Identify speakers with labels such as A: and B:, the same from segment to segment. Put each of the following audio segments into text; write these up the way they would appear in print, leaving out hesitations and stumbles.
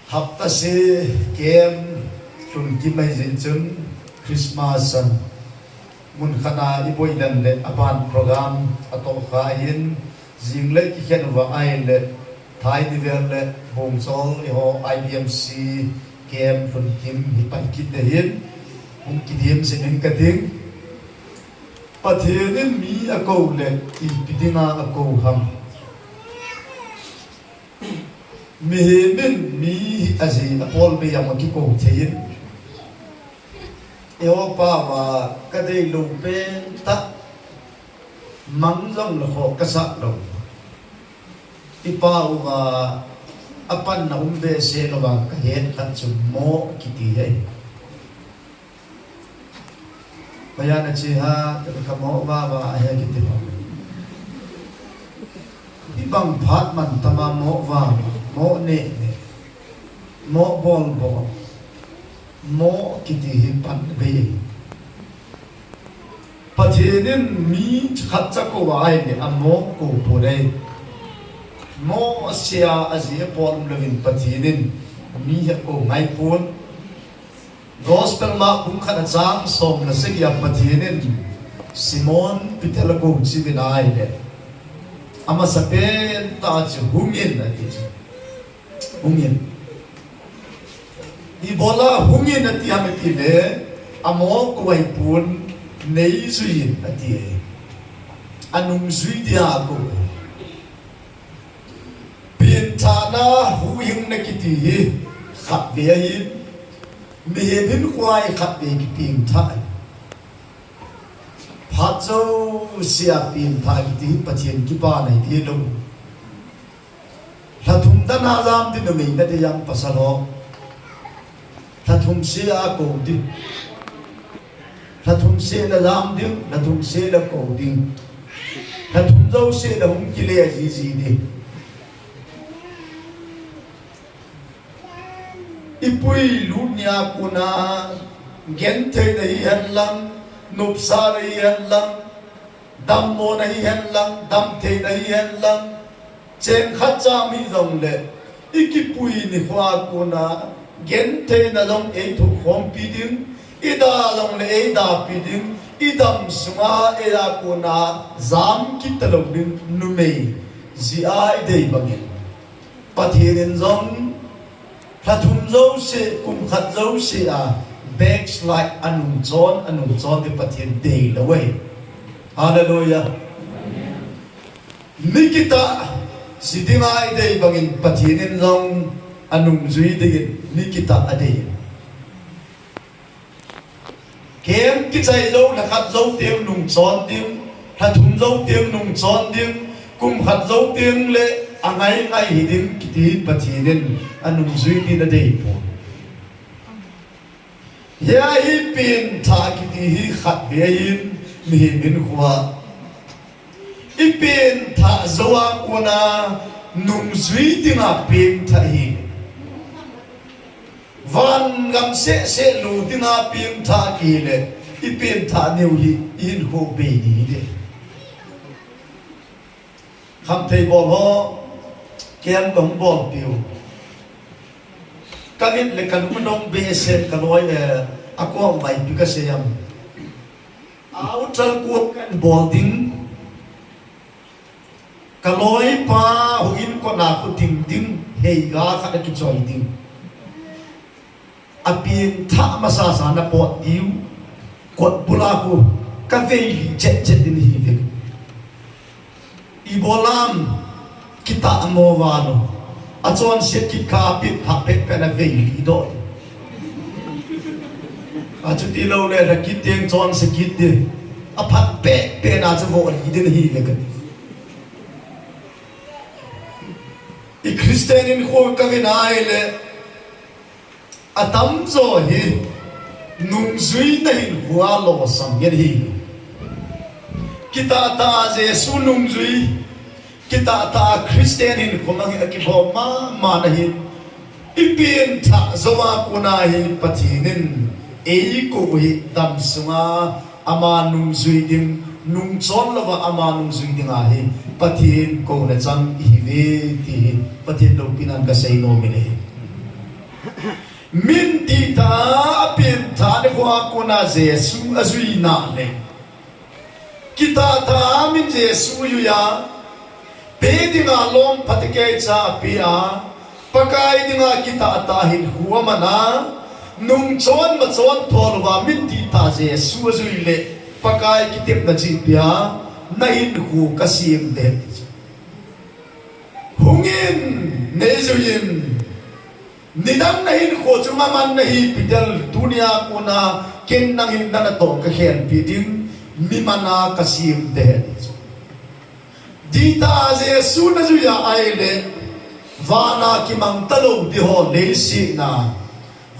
A: hafta se kem chun ki mai jin chun Christmas mun khana ipoi dan le apan program ato khain jing le ki khen wa ai le thai ni ver le bong sol e ho IBMC kem chun kim hi pai kit de hin hum ki diem se nen ka ding pathennin mi akouleh i pidinga akou ham mihem mi azi apol be yang ki ko thein eo pa wa ka dei lu pen ta mang jong lo kho ka sa lo ipa wa apan na umbe se lo ba ka hen khat chu mo ki ti hai bayana chi ha ka mo ba ba ha ki ti ba ibang phat man tama mo wa mo ne mo bol bol mo kiti hi pan be pathennin mi khat cha ko ai ne amo ko pore mo sia azia pol lovin pathennin mi ha ko ngai pon gospel ma kum khat chang som na se ya pathennin Simon pitela ko chi binai le ama sapen ta chu humin na ti hungin ibola hungin ati amati le amo ko ai pun nei suin ati anung sui dia ko pin thana hu hing na kiti khatvei mihem khwai khatvei ki pin thai phacho sia pin thai ki pathian ki pa nai di lo Lathum dan azam din mi na de yang pasalo lathum se a ko din lathum se na zam din lathum se la ko din lathum zo se la hum ki le ji ji ni ipui lunya kuna gente na yan lang nupsa na yan lang dammo na yan lang damte na yan lang chen khat cha mi dong le ikipui ni hwa ko na gen the na dong e thu khom pi ding ida long le e da pi ding idam sunga e da ko na zam ki talong ding nu me zi ai dei bangin pathennin zong plathum zo se kum khat zo se a backslide anung chon de pathen dei la wei hallelujah nikita sidingai dei bangin pathennin zong anung zui de nikita adei kem ki chai zo na khat zo tem nung chon tim thum zo tem nung chon tim kum khat zo tem le angai ngai hidin kiti pathennin anung zui di na dei po ya hi pin tha kiti hi khatvei mihem khwa ipin tha zoa kuna nung zui dinga pin tha hi van gam se lu dinga pin tha ki le ipin tha neu hi in ho be ni de kham thei bol ho kem gong bol piu kavit le kan unong be se kaloi ako mai pi ka se yam outer ko kan boarding kaloi pa huin ko na ko ting ting hei ga kha ki choi ting apin tha masa sa na po diu kot bula ko ka vei chet din hi ve ibolam kita amovano achon se ki ka pit ha pe pe na vei li do achu ti lo le ra ki teng chon se ki de aphat pe pe na chu vo li din hi ve ka I Christianin ko kavinai le atam zo hi nung zui na hin hua lo sam yen hi kita ta Jesu nung zui kita ta Christianin ko mang ki ho ma na hi ipin tha zowa ko na hi pathennin e ko hi dam sunga ama nung zui ding nung chon lova ama nung zui ding a hi pathen ko na chang hi ve ti pathen lo pinan ka sei no mine min ti ta pin tha ne kwa kona Jesu azui na le kita ta min Jesu yu ya pe dinga lom patike cha pia pakai dinga kita ta hin huwa mana nung chon ma chon thorwa min ti ta Jesu azui le pakai kitep na chi pia na hin hu kasim de hungin nezuin nidam na hin ko chunga man na hi pidal dunia kuna ken nang hin na to ka khen pidin mi mana kasim de dita Jesu na ju ya aile vana ki mang talo di ho le si na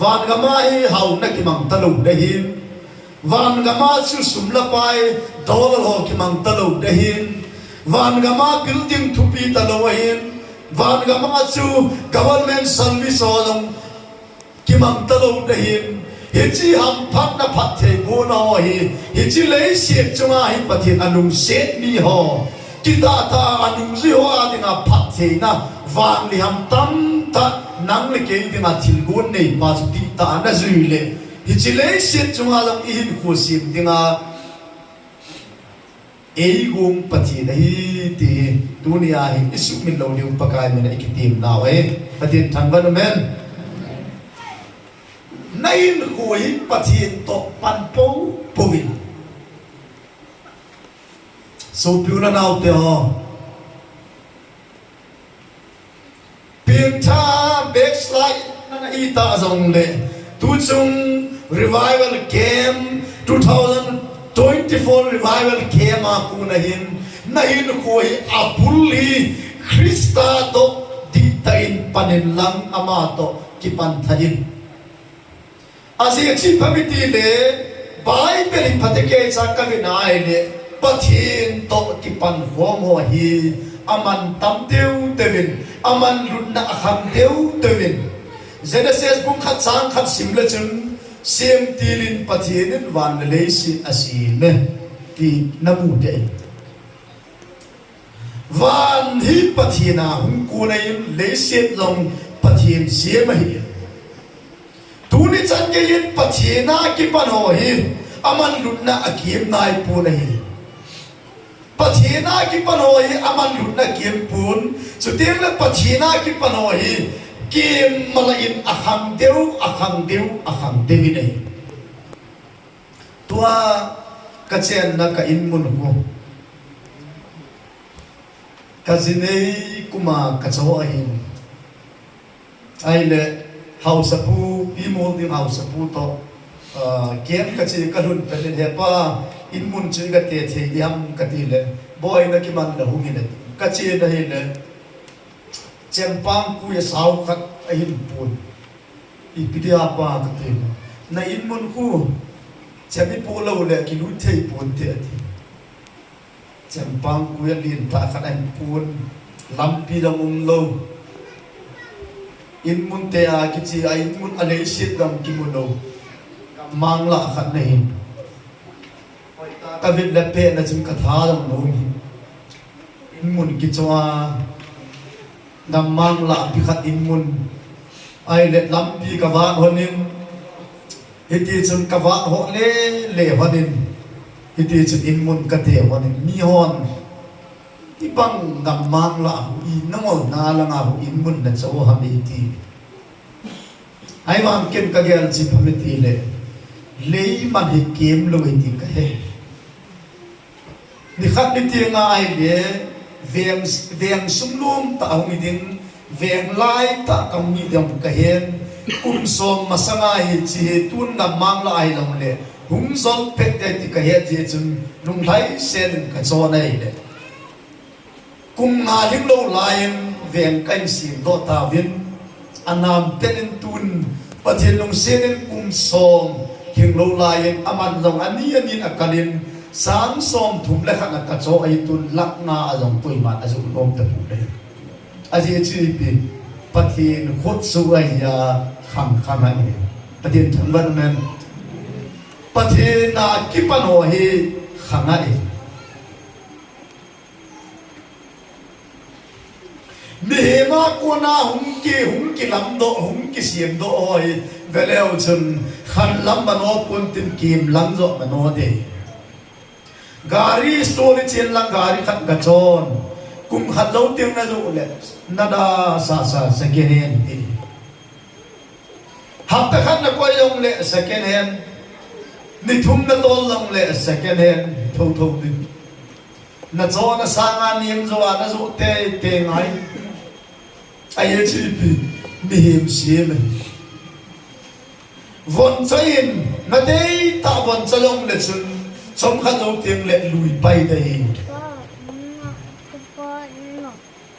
A: van ga ma hi hau na ki mang talo de hin van ga ma chu sum la pai dollar ho ki mang talo de hin van ga ma building thupi talo hin van ga ma chu government service on ki mang talo de hin hi chi ham phat na phat the go no hi chi le se chunga hi pathin anung se ni ho ki ta ta anung zi ho adinga phat the na van li ham tam ta nang le ke dinga thil gon nei pa chu ti ta na zui le hi chi le se chunga lang i hin khu sim dinga ei gong pathi dai ti dunia hi isu min lo liu pakai men ikitim naw pathin thangwan men nain khui pathin to panpo povin so pura naw te ho pinta backslide na ita zong le tu chung revival came 2024 revival came aku nahin khui apulli Krista to ditain panenlang amato kipanthain Asia pamiti le Bible pateke sa kavinai le pathin to kipan homo hi aman tam deu devin aman lunna akham deu devin Genesis bung khat sang khat simle chung sim tilin pathin van le si asine ti namu de van hi pathina hum ku nei le set long pathin sim hi tuni chan ge yin pathina ki pan ho hi aman lunna akim nai pu nei pathina ki pan ho hi aman lunna kim pun chu teng le pathina ki pan ho hi kim malain akhang deu nei tua kachen na ka in mun ho kazinei kuma kachaw ahin aile house apu pimol ding house apu to kem kachi kalun pelen hepa in mun chi ga te the yam katile boy na ki man la hungile kachi na hele chempang ku ya sau khat ahin pun ipidia pa katile na in mun ku chemi polo le ki lu thei pun te ati chempang ku ya lin ta khat an pun lampi lamum lo in mun te a ki chi a in mun ale sit gam ki mun lo mang la khat nei ka vit le pe na chim ka tha lam no in mun ki chwa nam mang la pi khat in mun ai le lampi ka wa honin hiti chun ka wa ho le honin hiti chun in mun ka te honin mi hon ibang ngam mang la i nangol na la nga in mun na chaw ha mi ti ai wang ken ka gel chi phamiti le man hi kem lo ti ka he ni khat ni ti nga ai le veng sumlum ta hong idin veng lai ta kam mi dam ka hen kum som masanga hi chi tun na mang la ai long le hung zol pet te ti ka he je chun lung lai sen ka cho nei le kum nga lim lo lain veng kan sim do ta vin anam tenin tun pathin long senen kum som hing lo lain aman long ani akalin sang som thum le khana ka cho ai tun lak na azong pui ma azu nom ta pu le aji chi pi pathin khot su ai ya kham ai pathin thanwan men pathin na kipan ho hi khanga ai mihema kuna hung ki lam do hung ki siam do oi veleu chun khan lam mano pun tin kim lang zo mano de gari story chen lang gari khat ga chon kum khat lo ting na zo le nada sa second hand hap ta khat na ko yong le second hand ni thum na tol long le second hand tho din na zo na sanga nim zo na zo te ngai ai chi pi mi him sim von chain na dei ta von chalong le chun som kha zo tiang le lui pai dei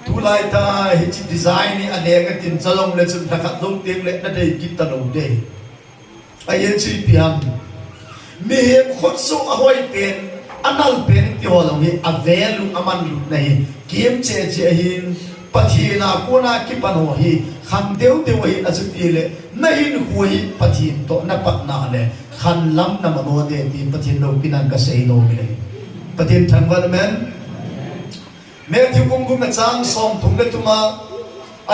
A: tu lai ta hi chi design ni ane ka tin chalong le chun ta kha zo tiang le na dei kit ta lo dei ai chi pi ham mi him khot so a hoi pen anal pen ti ho lo hi a velu aman lu nei kiem che hin pathina kuna ki pano hi khan deu hi azuti le nahin hui pathin to na patna le khan lam na mano de ti pathin no pinan ka sei no mi le pathin thangwan men me thi kum na chang som thum le tuma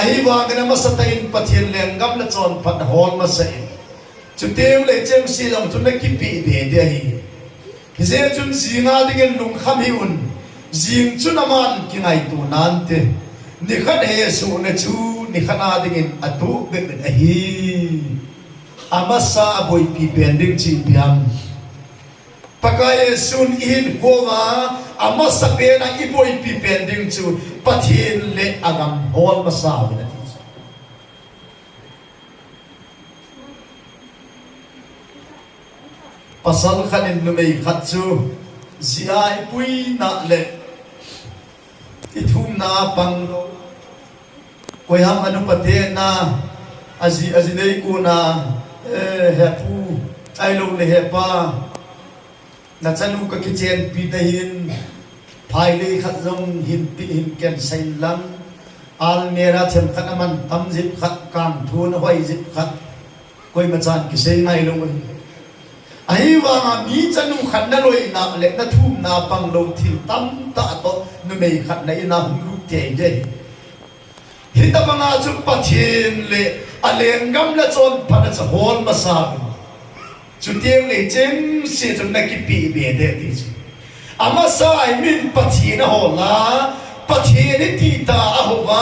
A: ahi wa gana masatain pathin le ngam na chon pat hon ma sei chutem le cheng si long thun na ki pi de de hi hize chun zinga dingen lung kham hi un zing chun aman ki ngai tu nan te ni khan he su na chu ni khana dingin atu be ahi amasa boy pi pending chi piam pakai sun in koma amasa pe na i boy pi pending chu pathin le agam hol masa na pasal khanin numei khatchu ziai pui na le ithum na pang koi ham anu pate na azi nei ko na hepu ai lo le hepa na chanu ka kichen pi da hin phai le khat jong hin pi hin ken sai lang al mera them khat aman tam zip khat kam thun hoi zip khat koi ma chan ki sei ngai lo ai wa mi chanu khat na loi na le na thum na pang lo thil tam ta to nu mei khat na ina hum lu te je hita banga chu pathin le ale ngam la chon pana cha hol ma sa chu tieng le chen si chu na ki pi be de ti ama sa ai min pathin ho la pathin ti ta a ho wa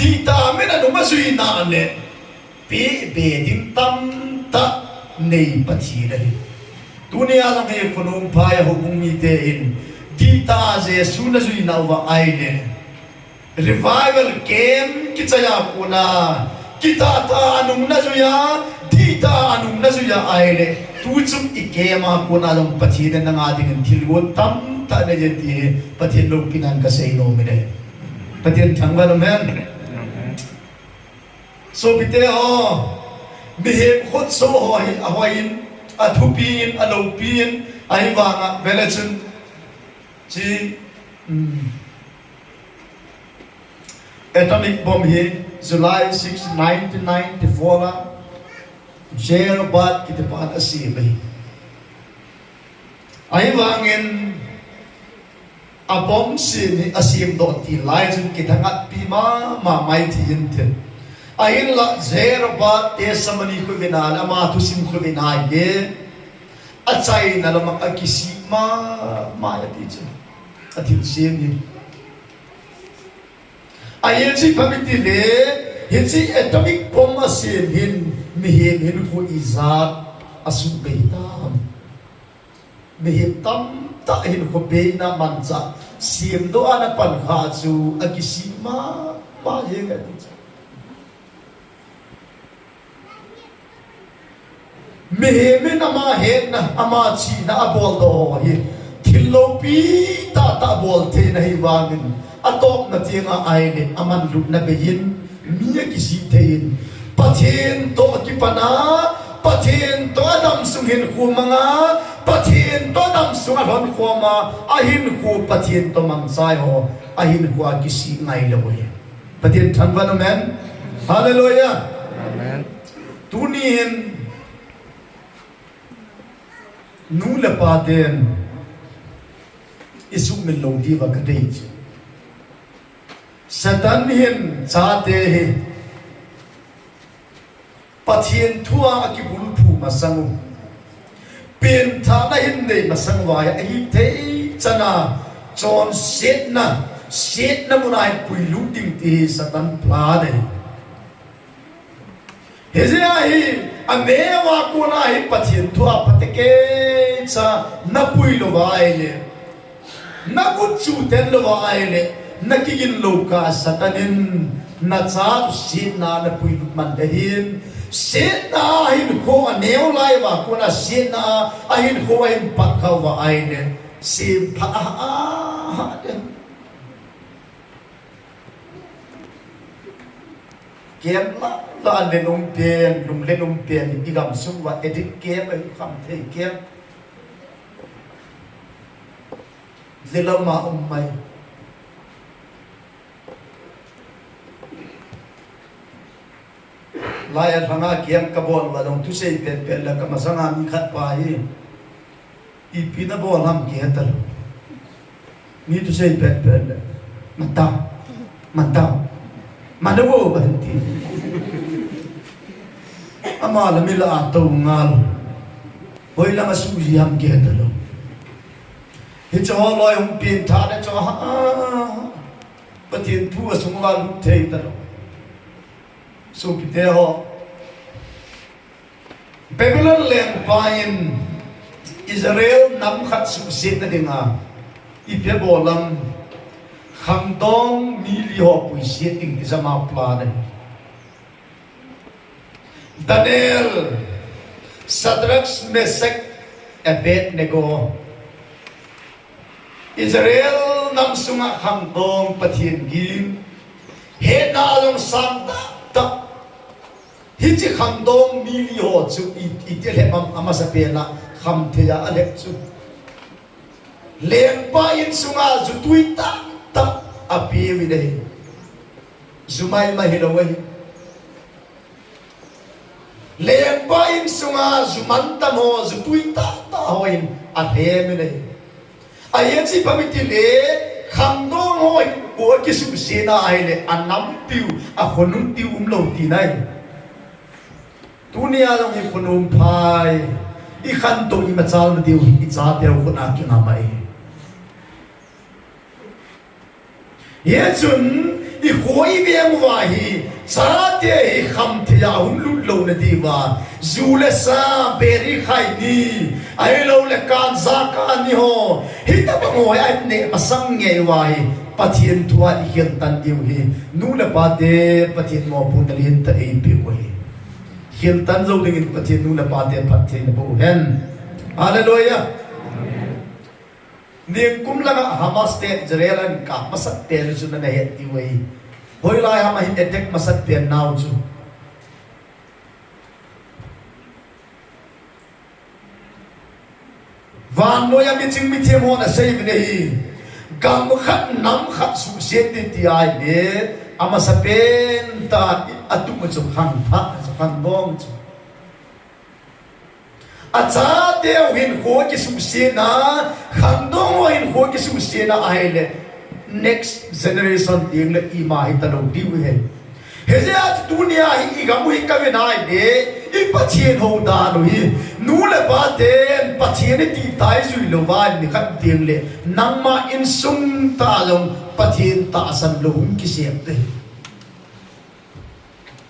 A: di ta me na no ma sui na le pi be ding tam ta nei pathin le dunia la me phunum phai ho mung mi te in di ta je su na sui na wa ai le revival game kichaya kuna kita ta anung na zuya dita anung na zuya aile tu chum ikema kuna long pathin na nga ding thilgo tam ta ne jeti pathin lo pinan ka sei no mine pathin thangwa no men sopiteho mihem khot so hoin athupin alopin ai wanga velachun chi atomic bomb hi July 6, 1994 la jail bat kita pat asibai ai wangin a bomb sin asim do ti lai jun kita ngat pi ma mai thi yin the ai la jail bat te samani ko vinal ama tu sim ko vinai ye achai na la ma akisi ma ya ti chu athil sim ni ai chi pamiti le hinchi atomic bomb asin hin mihem hin fu izat asu beita mihem tam ta hin fu beina mangcha sim do ana pan kha chu akisima ma ye ga ti mihem na ma hen na ama chi na abol do hi thilopi ta bol the na hi wangin atop na tinga aile aman lut na beyin miya kisi thein pathen to kipana pathen to adam sunghin khumanga pathen to adam sungalon khoma ahin khu pathen to mangsai ho ahin khu kisi ngai lewe pathen thanwan amen hallelujah amen tunin nu le paten isu min lo diwa kadei Satan hin cha te hi pathenthu akibul phu masangu pen tha na hin nei masang wa ya Hite chana chon set na munai pui lu ting ti Satan pla dei hezia hi amewa kuna hi pathenthu pateke cha na pui lo wa ile na ku chu ten lo wa ile na kigin lo ka Satanin na cha si na pui lu man dehin set na hin ko aneu lai wa kuna set na ahin ko in pat kha wa ile si pha kem la le lum pen ni gam sum wa edit kem ai kham thei kem zilama mai lai thanga kem ka bon wa dong tu sei pen la ka masanga mi khat pa hi I pina bol ham ki hatal ni tu sei pen la mata madawo banti amala mila ato ngal hoi la masuji ham ki hatal hi cho loi hum pin tha de cho pathentu asungwa lu thei ta sopiteho Babylon leng pain Israel nam khat su sit na dinga ipia bolam khamdong mili ho pui sit ding zama pla ne Daniel Shadrach Meshach Abednego Israel nam sunga khamdong pathin gim he na long sam ta Hite khamdong mili ho chu ite le mam amasapena kham theya alek chu leng pa in sunga zu tuita ta api wi dei zumai ma Hellow leng pa in sunga zumanta mo zu tuita ta hoin a he mi dei ayen si pamiti le khamdong hoi ko ki su sena ai le anam tiu a khonum tiu lo ti nai dunia long hi khonum phai I khan to I machal na diu I cha teu khona ki na mai ye chun I khoi bem wa hi cha te hi kham thia hum lu lo na di wa zule sa beri khai ni ai lo le kan za ka ni ho hi ta ba ngoi ai ne masang nge wa hi pathentu a hian tan diu hi nu le pa de pathen mo pu na lin ta ei pi wa hi Hiel tan zo dingin pathentu na pa te phat the na bo hen hallelujah niang kum langa Hamas te Israel an ka masat te su na he ti wei hoi lai hama hin attack masat te now chu van no ya mi ching mi them ho na sei vi nei gam khat nam khat su se ti ai ne ama sa pen ta atu ma chu khang pha Phan bong acha teo hin ho ki su se na khandong hin ho ki su se na ai le next generation ding le I ma hi ta lo di we he je at dunia hi ga mu hi ka ve nai de I pathen ho da no hi nu le ba te pathen ti tai zui lo wa ni khat ding le nang ma in sum ta long pathen ta san lo ki se te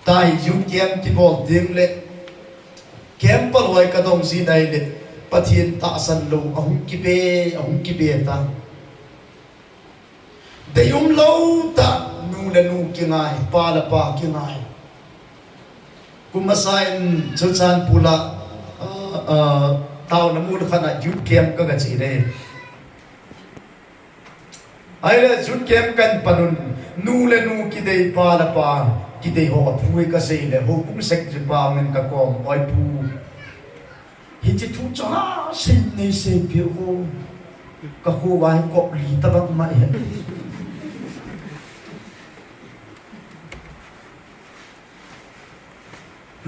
A: tai yu kem ki bol ding le kem pa loi ka dong si dai le pathen ta san lo ahum ki be ta de yum lo ta nu le nu ki ngai pa la pa ki ngai kumasain chuchan pula tau na mu khana yu kem ka ga chi re ai le yu kem kan panun nu le nu ki dei pa la pa ki dei ho phui ka sei le ho kum sek ji pa ngen ka kom oi pu hi chi thu cha sin nei se pi ho ka ho wa ko li ta ba mai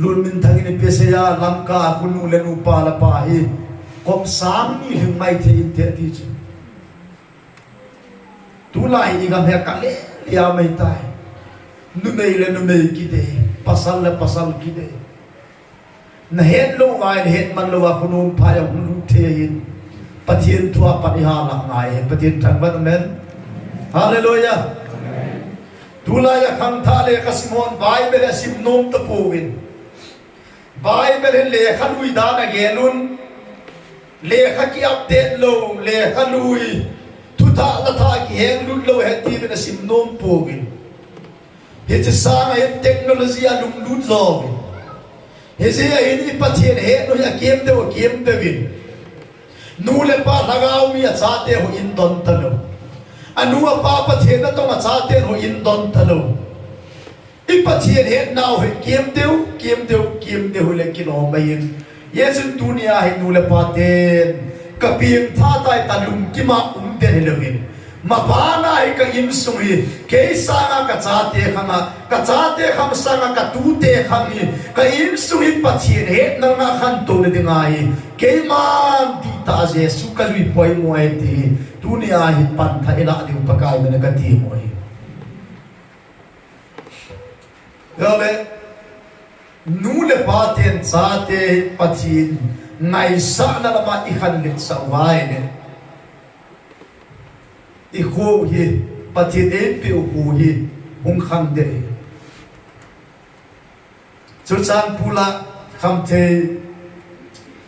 A: lul min thangin pe se ya lamka hunu le nu pa la pa hi kom sam ni hing mai the in te ti chu tu lai ni ga me ka le pia mai tai nu mei kide pasal kide na het lo ngai het man lo wa kunun pha ya hunu the hin pathian thua paniha la ngai pathian thang ban men hallelujah tula ya khang tha le kasimon bible asim nom ta powin bible le khanui da na gelun le khaki update lo le khanui thu tha la tha ki heng lut lo he ti ben asim nom powin he cha sa na technology a lum lut zo he se a ini pathian he no ya kem te win nu le pa thagau mi a cha te ho in don ta lo anu a pa pathian na to ma cha te ho in don ta lo i pathian he now he kem te ho le kilo mai yesu dunia he nu le pa ten ka pim tha tai ta lum ki ma te he lo win ma ba na ai ka im sung hi ke sa nga ka cha te kham sa nga ka tu te kham hi ka im sung hi pathian he na nga khan to le dinga hi ke man ti ta je su ka lui poi mo ai ti dunia hi pan tha ila di pakai me na ka ti mo hi gale nu le pa ten cha te pathin ngai sa na la ma i khan lit sa wai ne i khu hi pathin e pe khu hi hung khang de chu chan pula kham the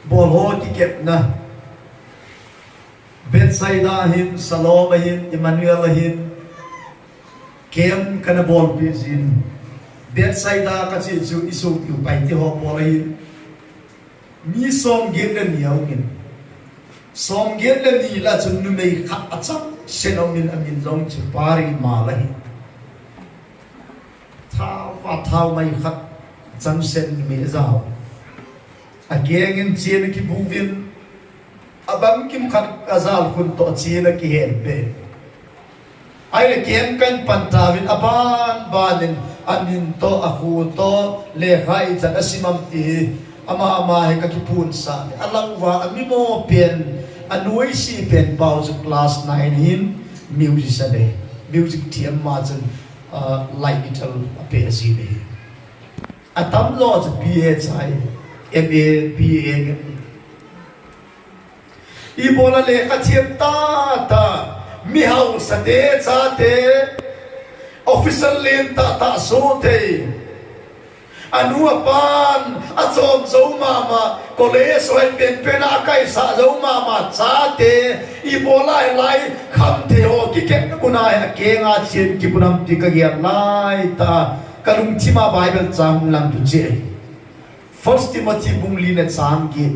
A: bol ho ki kep na betsaida hin salom hin emmanuel hin kem kana bol pi sin betsaida ka chi chu isu yu pai ti ho bol hin mi som gen le niau ngin som gen le ni la chun nu mei khat acham senomin amin zong chu pari ma lai thao mai khat cham sen mi zao ageng in chen ki buvin abam kim khat azal kun to chen ki hen be ai le kem kan pantavin aban banin anin to aku to le khai chan asimam ti ama he ka ki pun sa alang wa ami mo pen anui si pen pau zu class 9 hin music thiam ma chen like little pe si ne atam lo zu ba chai ba i bola le ka thiam ta mi hau sa de cha te official len ta so te anu apan achom zo mama college hoi pen akai sa zo mama cha te i bola lai kham the ho ki ke kuna ke nga chen ki punam ti ka ya lai ta kalung chima bible chang lam tu che first timothy bung li ne chang ki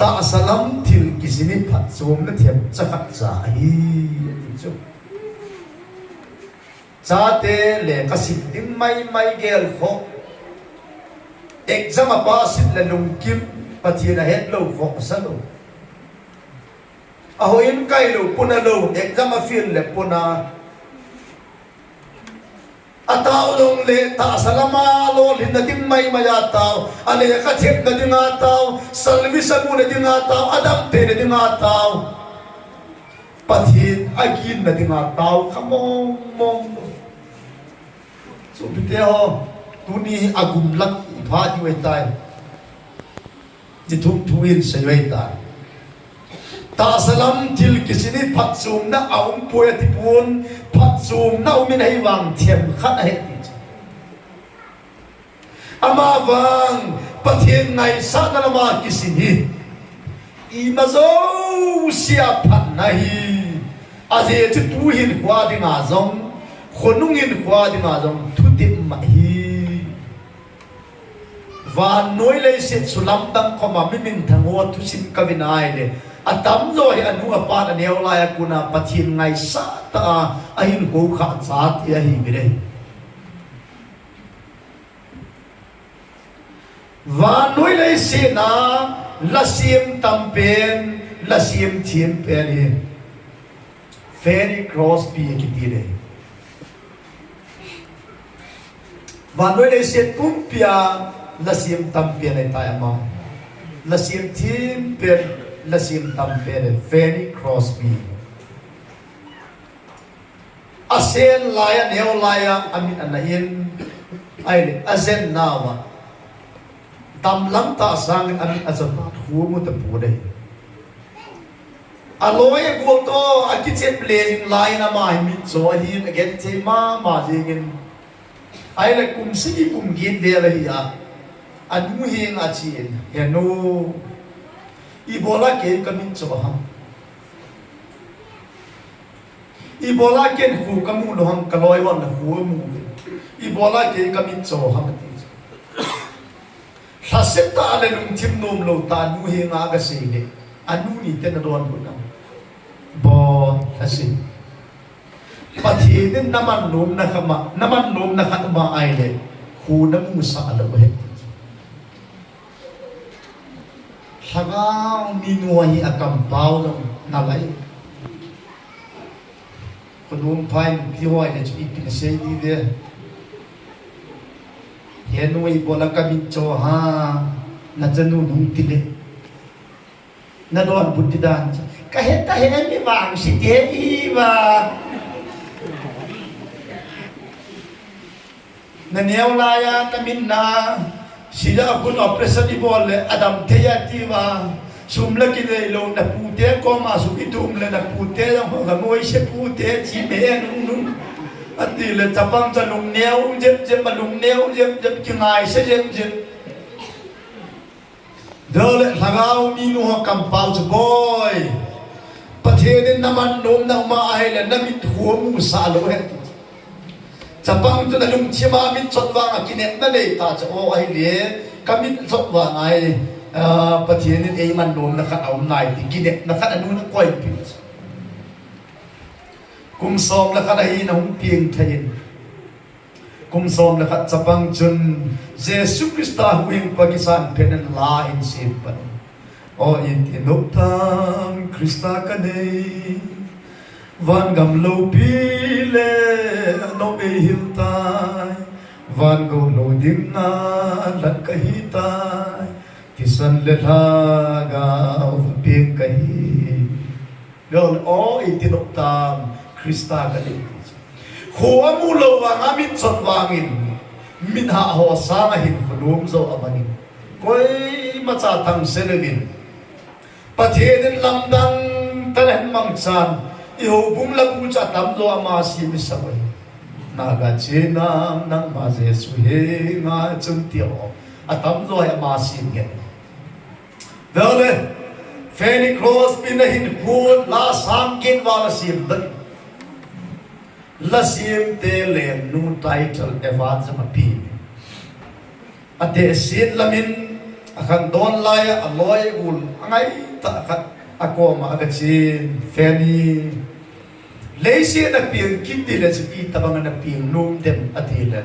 A: ta salam thil ki sini phat chom na them cha khat cha hi chu cha te le ka sit ding mai gel kho exam a pass le lung kim pathina het lo kho sa lo a ho in kai lo puna lo exam a fil le puna atao dong le ta salama lo lin na ding mai ya tao ale ka chep na ding tao salvi samu na ding tao adam te na ding tao pathin agin na ding tao khamong sopiteho tuni agum lak ipha di wai tai ji thum thuin sei wai tai ta salam til kisini phat sum na aum poe ti pun phat sum na umin hai wang thiam khat hai ti ama wang pathin ngai sa na ma kisini i mazo sia phat nahi aje ti tu hin kwa di nga zong khonungin kwa di nga zong thutim ma hi và nói lấy sự sulam tăng có mà mình thằng ngô thu xin cái bên này để atam rồi anh hua pa anh neo lại kuna pathin ngai sa ta ahin ko kha sa ti hi bire và nói lấy sự na la sim tam pen la sim thien pen hi ferry cross pi ki ti re và nói lấy sự kum pia la sim tam pen ai ta ma la sim thien pen la sim tam pen very cross me asen laya neo laya amin anain ai azen nawa tam lam ta sang amin azapa hu mu ta pu dei aloy gol to akichet playing line na mai mit so hi again te ma jingin ai la kum si kum gin de la ya anu hing a chin ya no ibola ke kamin so ha ibola ken hu kamu no ham kaloi wan na hu mu ibola ke kamin so ha ti haseta ale lung tim nom lo ta nu hing a ga se ne anu ni te na don bu na bo hasin pathennin naman nom na khatma ai le hu na mu sa ala ba he hanga minuahi akam pau na lai kodum pain pioi le chi pin sei di de henui bola kamin cho ha na janu nung tile na don buddhi dan ka heta hen mi wang si te i ba na neo la ya kamin na sila kun operation ibol adam teya tiwa sumla ki de lo na pute ko ma su itum le na pute yang ho gamoi se pute chi me nu ati le tapang cha lung neo jem ma lung neo jem ki ngai se jem dole lagao minu ho kampau chu boy pathennin naman nom na ma ai le na mit huam mu sa lo he Japang tu na lung chima mit chot wang akinet na le ta cho ai le kamit chot wang ai pathennin ei man nom na khat aum nai ti kinet na khat anu na koi pi kum som la khat ai na hum pieng thain kum som la khat japang chun Jesus Christa huing Pakistan pen la in sip pan o in tinoptam Christa ka nei van gam lo pi le no e hil tai van go no ding na lat ka hi tai ti san le tha ga pi ka hi gol o i ti nok tam Christa ka ni ho mu lo wa nga mit chot wangin min ha ho sa na hin khulum zo amani koi ma cha thang selevin pathennin lamdang tanen mangchan iho bung la bu cha tam zo ama si mi sabai naga chenam nang ma je su he nga chung tio atam zo ya ma si nge dole feni cross pin hin phul la sam kin wa la sim dan la sim te le nu title evangelist ma pi ate sit lamin akan don la ya aloy ul angai ta khat ako ma agachin feni leise na piang kiti la chi tabang na piang num dem atila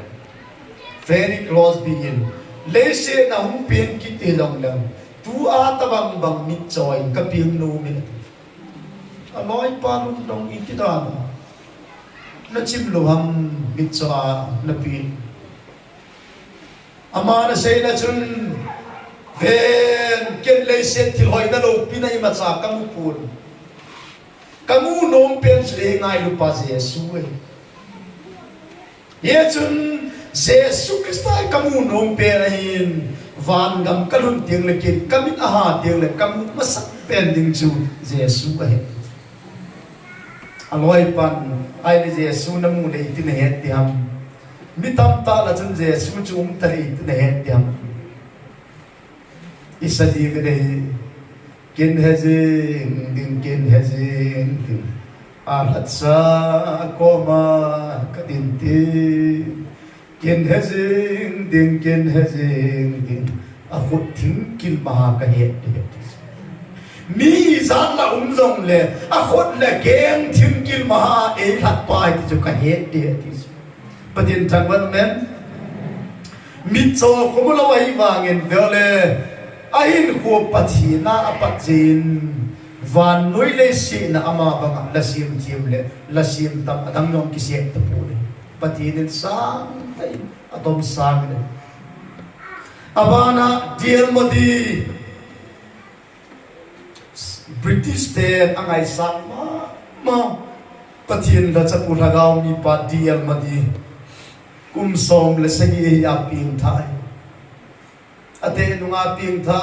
A: very close begin leise na hum piang kiti long lang tu a tabang bang mit choi ka piang num min anoi pa nu dong iti da na chim lo ham mit cha na pi amana sei na chun ven ken leise til hoi na lo pinai ma cha kamu pun kamu nom pen se ngai lu pa Jesu ye chun Jesu Christa kamu nom pen in van gam kalun tiang le kin kamit aha tiang le kamu masak pen ding chu Jesu ka he aloi pan ai le Jesu na mu le tin he tiam mitam ta la chun Jesu chu tari tin he tiam isali gre kin hezing kin hezing alat sa koma kadinti kin hezing akhut thing kil maha ka het mi zan la zong le akhut le geng thing kil maha e khat pai ti chu ka het de ti patin thang wan men mi cho khomlo ai wangin vele ahin ko pathina apachin van noi le si na ama banga lasim thim le lasim tam adang nom ki se ta pule pathin sang tai atom sang le abana dear modi British ten angai sang ma pathin la chapu thagau mi pa dial madi kum som le sagi ya ping thai ate nunga ping tha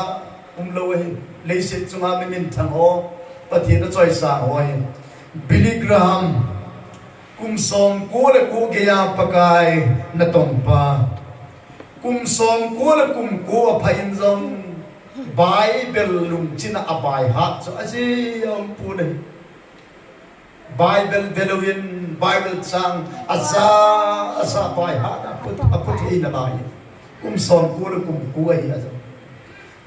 A: loe le sit chunga min thang ho pathin a choi sa hoi Billy Graham kum som ko le ko ge ya pakai na tom pa kum som ko le kum ko phain zong Bible lung china abai ha so aji om pune Bible veluin Bible sang asa bai ha aput ina bai kum som ko le kum ko ai aja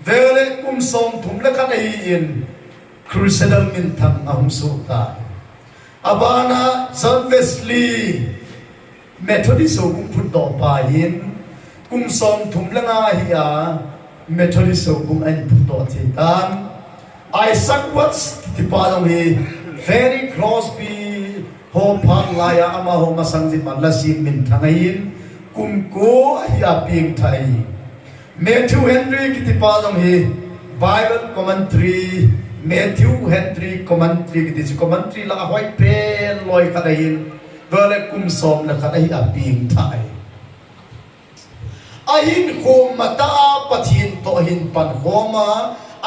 A: vele kum som thum le khan ai in crucial min tham ahum so ta abana John Wesley Methodist so kum phut do pa in kum som thum la nga hi a Methodist so kum an phut do thi tan Isaac Watts ti pa dong hi very Crosby ho phang la ya ama ho ma sang ji man la sim min thangain kum ko hi a ping thai Matthew Henry ki ti pa dong hi Bible commentary Matthew Henry commentary ki ti commentary la hoi pen loi khadain vele kum som la khadai a ping thai ahin khom mata pathin to hin pan khoma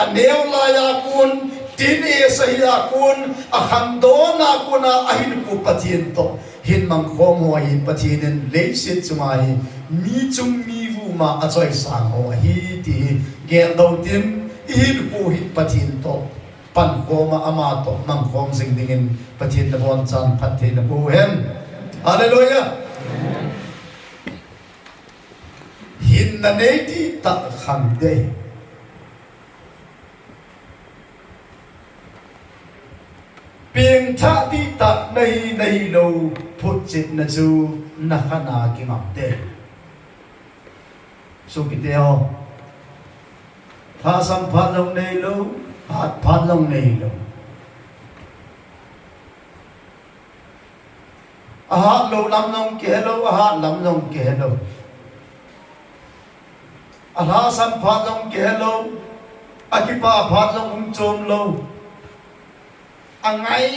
A: aneu la ya kun tin e sahiya kun akham do na kuna ahin ku pathin to hin mang khom ho hin pathinen leisit chumai mi chung mi vu ma a choi sang ho hi ti gel do tin hin ku hi pathin to pan khoma ama to mang khom sing dingin pathin na bon chan pathin na bu hem hallelujah hin na nei ti ta kham de ping tha ti ta nei lo phut chit na chu na khana ki ngam de sopiteho tha sam phat long nei lo phat long nei lo aha lo lam long ke lo aha lam long ke lo aha sam phat long ke lo akipa phat long chom lo angai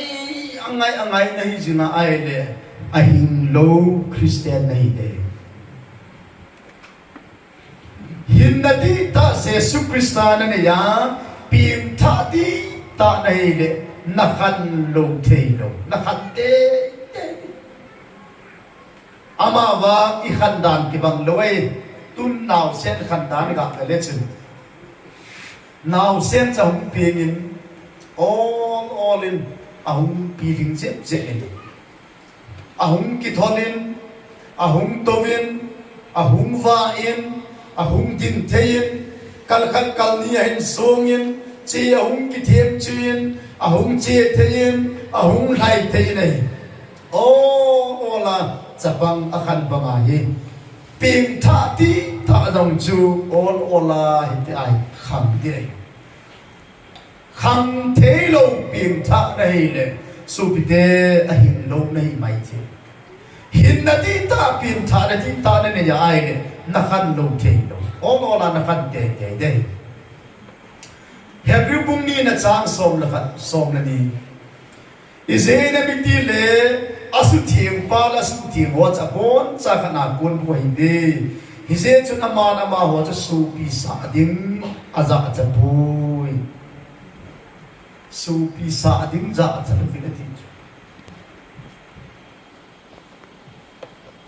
A: nahi jina ai le ahin lo Christian nahi de hinnati ta se su Christian ne ya pim tha ti ta nahi le nakhan lo thei lo nakhan te ama wa I khandan ki bang loi tun naw sen khandan ga le chen naw sen cha hum pin all in ahum piling je ahum ki tholin ahum tovin ahum va in ahum din thein kal ni hin songin chi ahum ki them chin ahum che thein ahum lai thein nei ola chapang akhan banga hi ping tha ti ta dong chu ola hi ai kham di kham thế lâu ping tha này le sopite ahin lo nei mai the hin na ti ta ping tha na ti ta ne ya ai le na khan lo the lo la na khan te de Hebrew bung ni na chang som la khan som na ni izena mi ti le asu thiam pa la su thiam ho cha bon cha khana kun bu hi de hi se chu na ma ho cha su pi sa ding aza cha bui su pi sa ding za cha vi na ti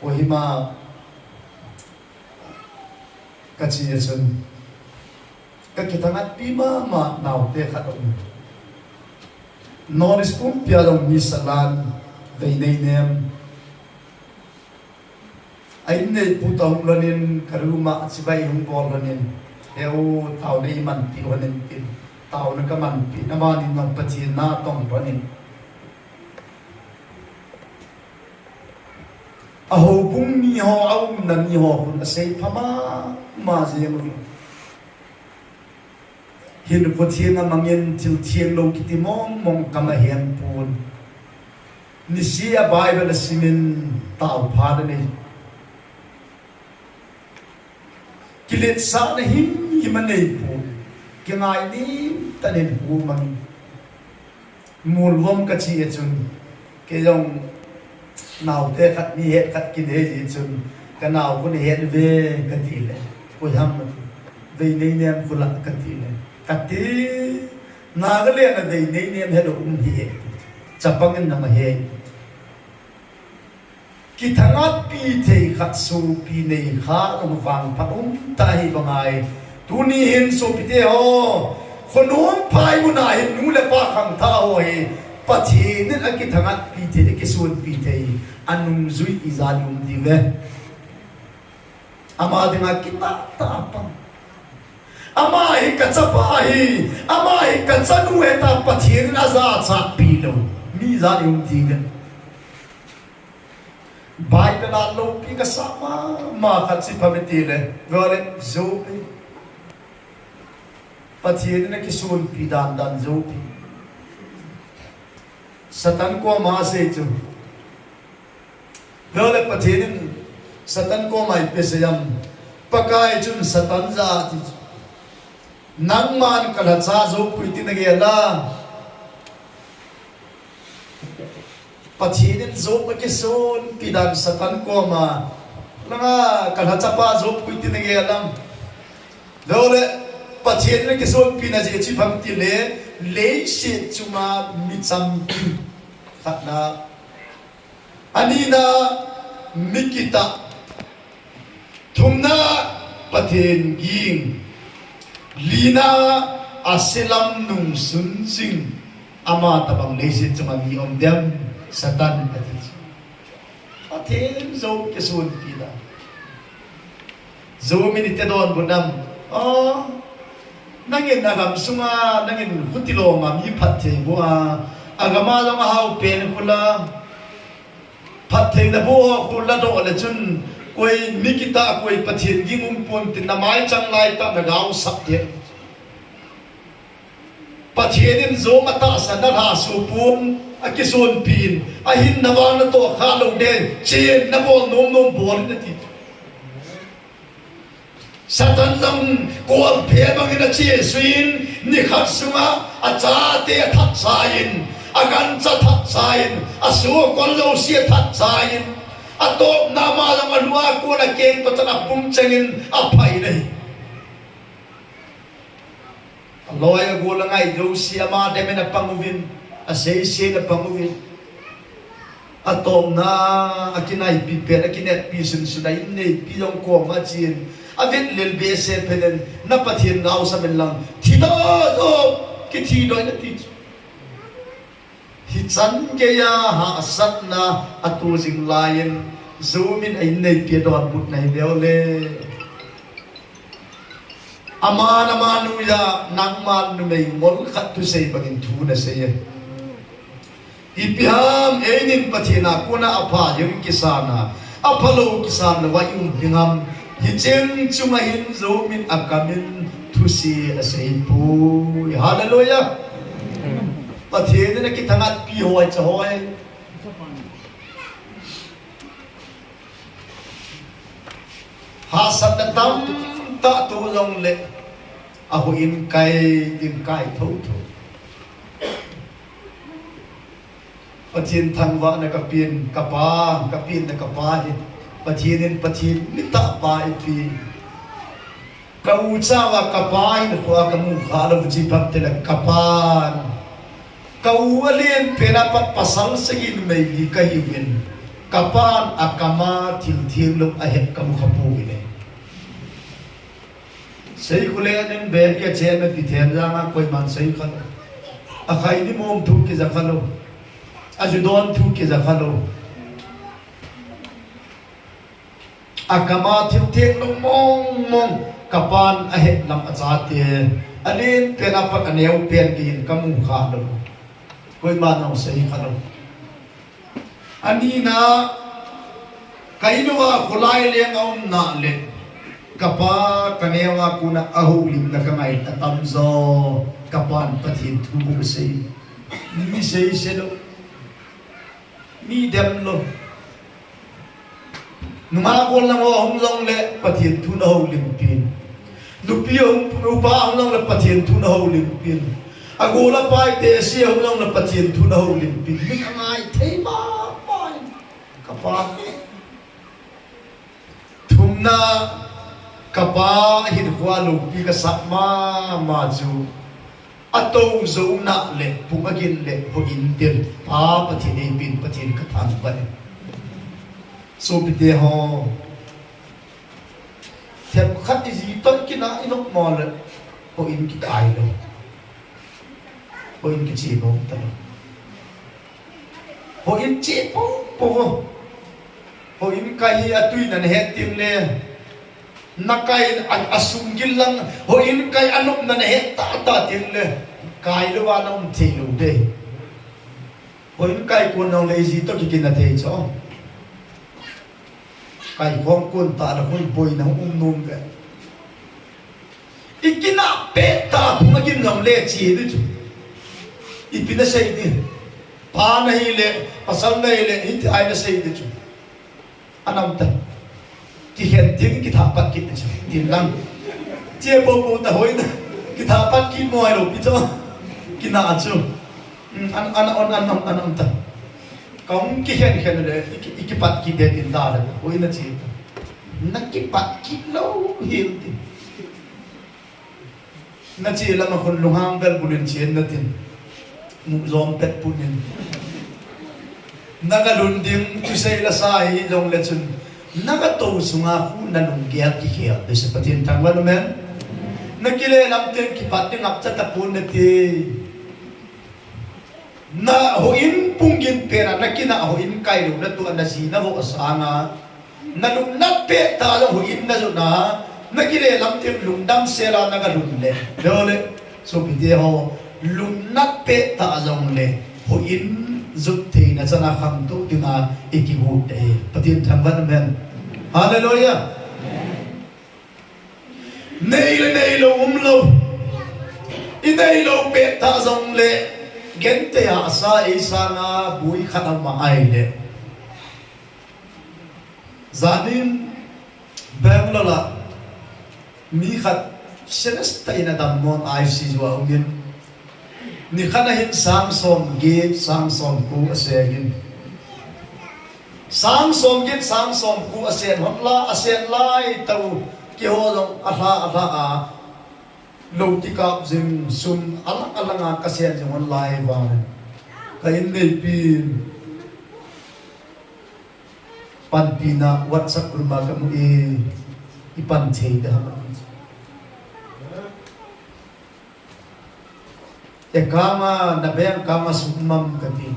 A: o hi ma ka chi chun ka kitangat pi ma naw te khat om non spum pia dong mi salan dei nei nem ai nei pu tong lonin karuma chibai hum bol lonin eu tau nei man pi honen tin tau na ka man pi na ma ni nong pachi na tong ronin a ho bung ni ho au na ni ho kun sei phama ma je mo hin ko thien na mangin til thien lo ki ti mong kama hian pun ni sia bible simin tau pha da ni kilet sa na hi man nei pu ki ngai ni ta nen hu man mul vom ka chi chun cái dòng nào thế khát mi hết khát kinh hết gì chun cái nào cũng hết về cái gì này કોઈ ham về này niệm cũng là cái gì này cái gì nào cái liền là về này niệm hết cũng gì chập băng nằm hết cái thằng ắt pi thì khát su pi này khá ông vàng phát tai bằng ai tu ni hin sopitehoคนนู้นพายมุนายนู้นเลยป้าขังท่าโอ้ยปัจจัยนั่นอันกิทั้งอันปีเทกิส่วนปีเทอันนุ่มจุยอิจารุมดีเวอามาดึงอันกิตาตาปังอามาเอกจับไปอามาเอกจับนูเอตาปัจจัยนั่นอาซาจับปีโลมีอิจารุมดีเวบายเป็นอาโลปีกษามาขัดสิพามิตีเลยเวลาโจไปปัจจัยนั้นกิส่วนปีดันโจปีสตันก็มาเสียจูเวลาปัจจัยนั้นสตันก็ไม่เป็นสยามปากายจุนสตันจะนังมันกระจายโจปีที่นั่งเยล่ะปัจจัยนั้นโจมันกิส่วนปีดันสตันก็มาแล้วก็กระจายป้าโจปีที่นั่งเยล่ะเวลาปัจจัยนั้นกิส่วนปีนั้นจะจีบที่เล่เสียจุมามิจำกิขัดนะอันนี้นะมิกิตาทุมนะประเทศยิงลีนาอาเซลัมนุงสุนซิงอามาตบังเล่เสียจุมามีอมเดียมสตันประเทศโจกิส่วนปีนั้นโจมินิเตดอนบุญนำอ๋อนั่งเงินนะครับสุมานั่งเงินคุติโลมามีพัดเทบัวอากามาต้องเอาเป็นคนละพัดเทนบัวคนละโดดเลยจนคุยมิกิตาคุยประเทศยิงปนตินน้ำไม้จังไรตั้งแต่เราสับเดียประเทศนี้โจมาตาสันดาสุปุนอากิส่วนปีนอาหินนวานตัวข้าลงเดนเชนนบอลนมบอลนั่นทีสัตว์นั้นกวนเพียบางทีเชี่ยสินนี่ขัดสุมาอาจารย์เตะทัดสายินอาการจะทัดสายินอาสัวคนเราเสียทัดสายินอาโตนามาละมันว่ากูนักเก่งปัจจัยปุ่มเชิงอภัยเลยลอยกูละไงดูเสียมาเดมินปังวินอาเสียนปังวินอาโตนาอากินไอปีเปอากินเนปีสุนสุนัยนี่ปียงกวงมาจีนอาวินเลลเบสเพนนับปะเทียนเงาสมิลังที่ดอโอคิดที่ดอยนั่นที่ฮิจันเกียหาสัตนาอัตุจิงลายันซูมินไอเนยเปียดอนบุตรในเดียวเลยอามานามานุยานังมานุไม่งอลขัดทุเซบักินทูนะเสียอีพิหามเอนินปะเทียนากุนาอภายุกิสานาอภาโลกิสานวายุพิหามฮิเจนจุมาหินโซมินอากามินทุสีอาศัยปูฮาเลลูยาประเทศนี้กิจงานปีหอยจะหอยหาสัตว์ตั้มตะตัวลงเล็กอาหูอินไก่ทุกประเทศทันวะนักปีนกับปากปีนนักปาหิประเทศนี้ประเทศนิตาปาอีปีกอูจ้าวกับปาหินหัวกมุขารวจิพับเตลกับปานกอูเลียนเป็นอาปัสสังสกินไม่ดีกัยวินกับปานอากามาทิลลงอาเหกมุขปูวิเลยใส่คุเล่นเบียร์เชนไม่พิเศษจังอ่ะคุยมันใส่ขันอาใครนี่มุมทุกข์จะขันโลอาจุดอนทุกข์จะขันโลอากามาทิลลงมองกับปานอาเหกลำอาจารย์เตะอันนี้เป็นอาปัตเนียวเปลี่ยนกินกมุขารลคุยมันเอาใส่ขันโลอันนี้นะใครรู้ว่าคนไล่เลี้ยงเอาหน้าเล็กkapag kanewa kuna ahulim na kamay tatamzo kapan patin tubuh say ni say selo ni demlo numagol na mo humlong le patin tunahulim pin nupiyong rupa humlong le patin tunahulim pin akouleh pai te sia hulong na pathenthu na ho lim pin min angai thei ma pai kapa thumna kapa hin khwa lu pi ka sa ma ju ato zo na le pungagin le ho in tir pa pathini pin pathin ka thang ba sopiteho thêm khát gì tôi cái nào nó mò rồi có in cái ai đâu có in cái gì không ta có in chết bố có in cái tuy là hết tiếng lên na cái asung gilang có in cái anh ông là hết ta tiếng lên cái đó vào ông thì luôn đây có in cái quân ông lấy gì tôi cái nào thế cho cái con quân ta là con bồi nó nôm cái ikina peta cũng cái ngầm lệ chỉ đấy chứ ipina say đi pa này lệ pasal này lệ hít ai nó say đấy chứ anh em ta thì hiện tiếng cái tháp bắt kít đấy chứ tiền lăng chia bố ta hỏi na cái tháp bắt kít mọi rồi biết chưa cái nào chứ anh ta kaum kihen le ikipat ki de tin da le oina chi nakipat ki lo hil ti na chi la ma khon lunghang bel bulin chen na tin mu zom pet punin naga lun ding tu sei la sai long le chun naga to sunga khu na lung gya ki khia de se patin thang wa men nakile lam ten ki pat ting ap cha ta pun ne ti na hoin pungin pera nakina hoin kai lu na tu na si na ho asana na lung nat pe ta lo hoin na zo na nakile lam tem lung dam sera na ga lung le dole so piteho lung nat pe ta zong le hoin zut the na chana kham to tinga ikigu te patin thamban men hallelujah nei lo inei lo pe ta zong le gente asa isana bui khana mahai le zanin banglola mi khat senesta ina dammon ai si jwa ungin ni khana hin samson ku asegin samson ku asen hotla asen lai tau ki ho long atha a lo ti kap jing sum alanga kasen jong online wa kain nei pi pan pina whatsapp rumba ka mu ipan thei da e kama na beng kama sumam ka ti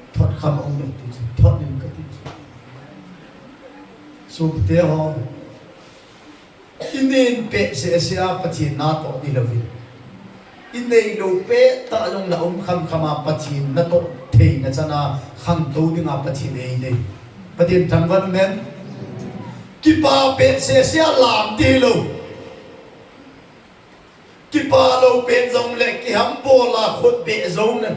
A: thot kham ong ti thot nim ka ti sopiteho inin pe se sia pathin na to ni lovi inei lo pe ta long la khama pathin na to thei na chana kham to dinga pathin ei dei pathin thangwan men ki pa pe se sia lam ti lo ki pa lo pe zong le ki ham po la khot be zong na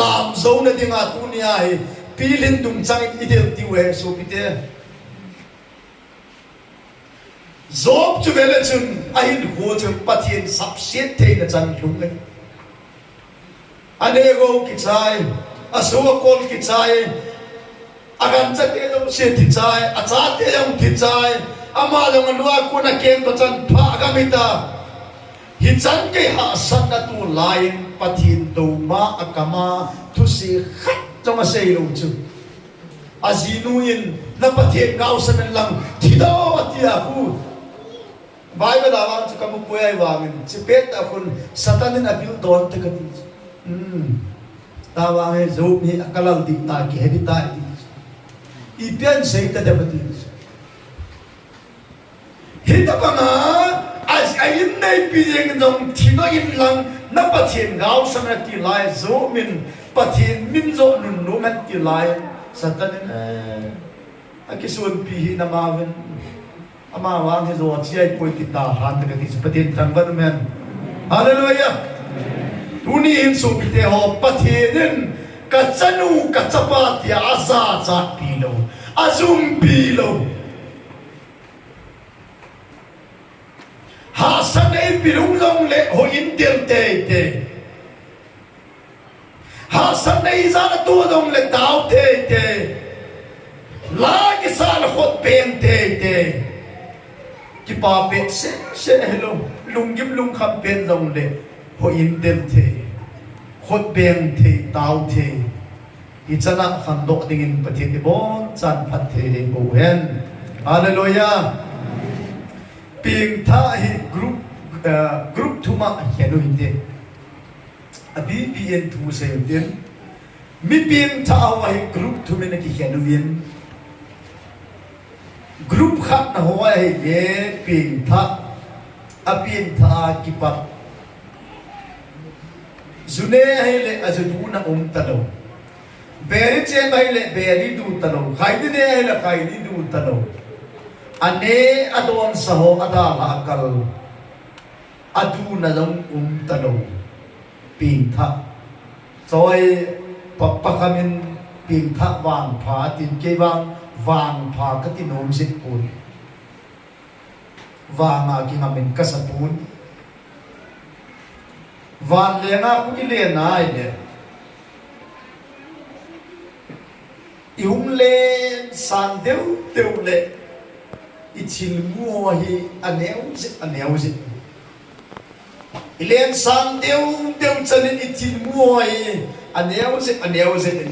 A: lam zong na dinga tu ni ai pilin dung chang i del ti we so pite Zob chu vele chun ahin ho chun pathin sap siet thei na chan lung le anego ki chai aso kol ki chai agan chate lo se ti chai acha te yong ti chai ama long lua ku na ken to chan pha agamita hi chan ke ha san na tu lain pathin to ma akama tu si khat chong a sei lo chu azinuin na pathin ngau san lang thido atia hu Bible awang sa kamupuay wangin sipet akon satanin abil don te kati tawang e zob ni akalal di ta ki hebita di ipian say ta dabati hita pa nga as ayin na ipiyeng nung tino in lang na pathin gaw sa na tilay zomin pathin minzo nunuman tilay satanin akisun pihi na mawin ama wang he zo chiai poi ti ta han te ti patin tangwan men hallelujah tuni in so te ho pathinin ka chanu ka chapa ti asa cha pilo azum pilo ha sanei pilung long le ho in tel te sa nei za na tu dong le tao te la ki sa la khot pen te ki pa pe se hello lung gim lung khap pen dong le ho in dem te khot beng te tao te i chana khan dok ding in pathian ki bon chan phat the bo hen hallelujah ping tha hi group thuma henu hinde abi bien thu se den mi ping tha wa hi group thuma na ki henu yin group khat na ho ai ye ping tha apin tha ki pa zune hai le azdu na talo beri che bai le beri du talo khaidi ne hai le khaidi du talo ane adon saho ada akal adu na dong talo ping tha choi pa khamin ping tha wang pha tin ke wang pha ka ti nom sit pun wang a ki ngamin ka sapun wang le nga ku ile na ile iung le san deu le ichil mu hi aneu zit ilen san deu chanin ichil mu hi aneu zit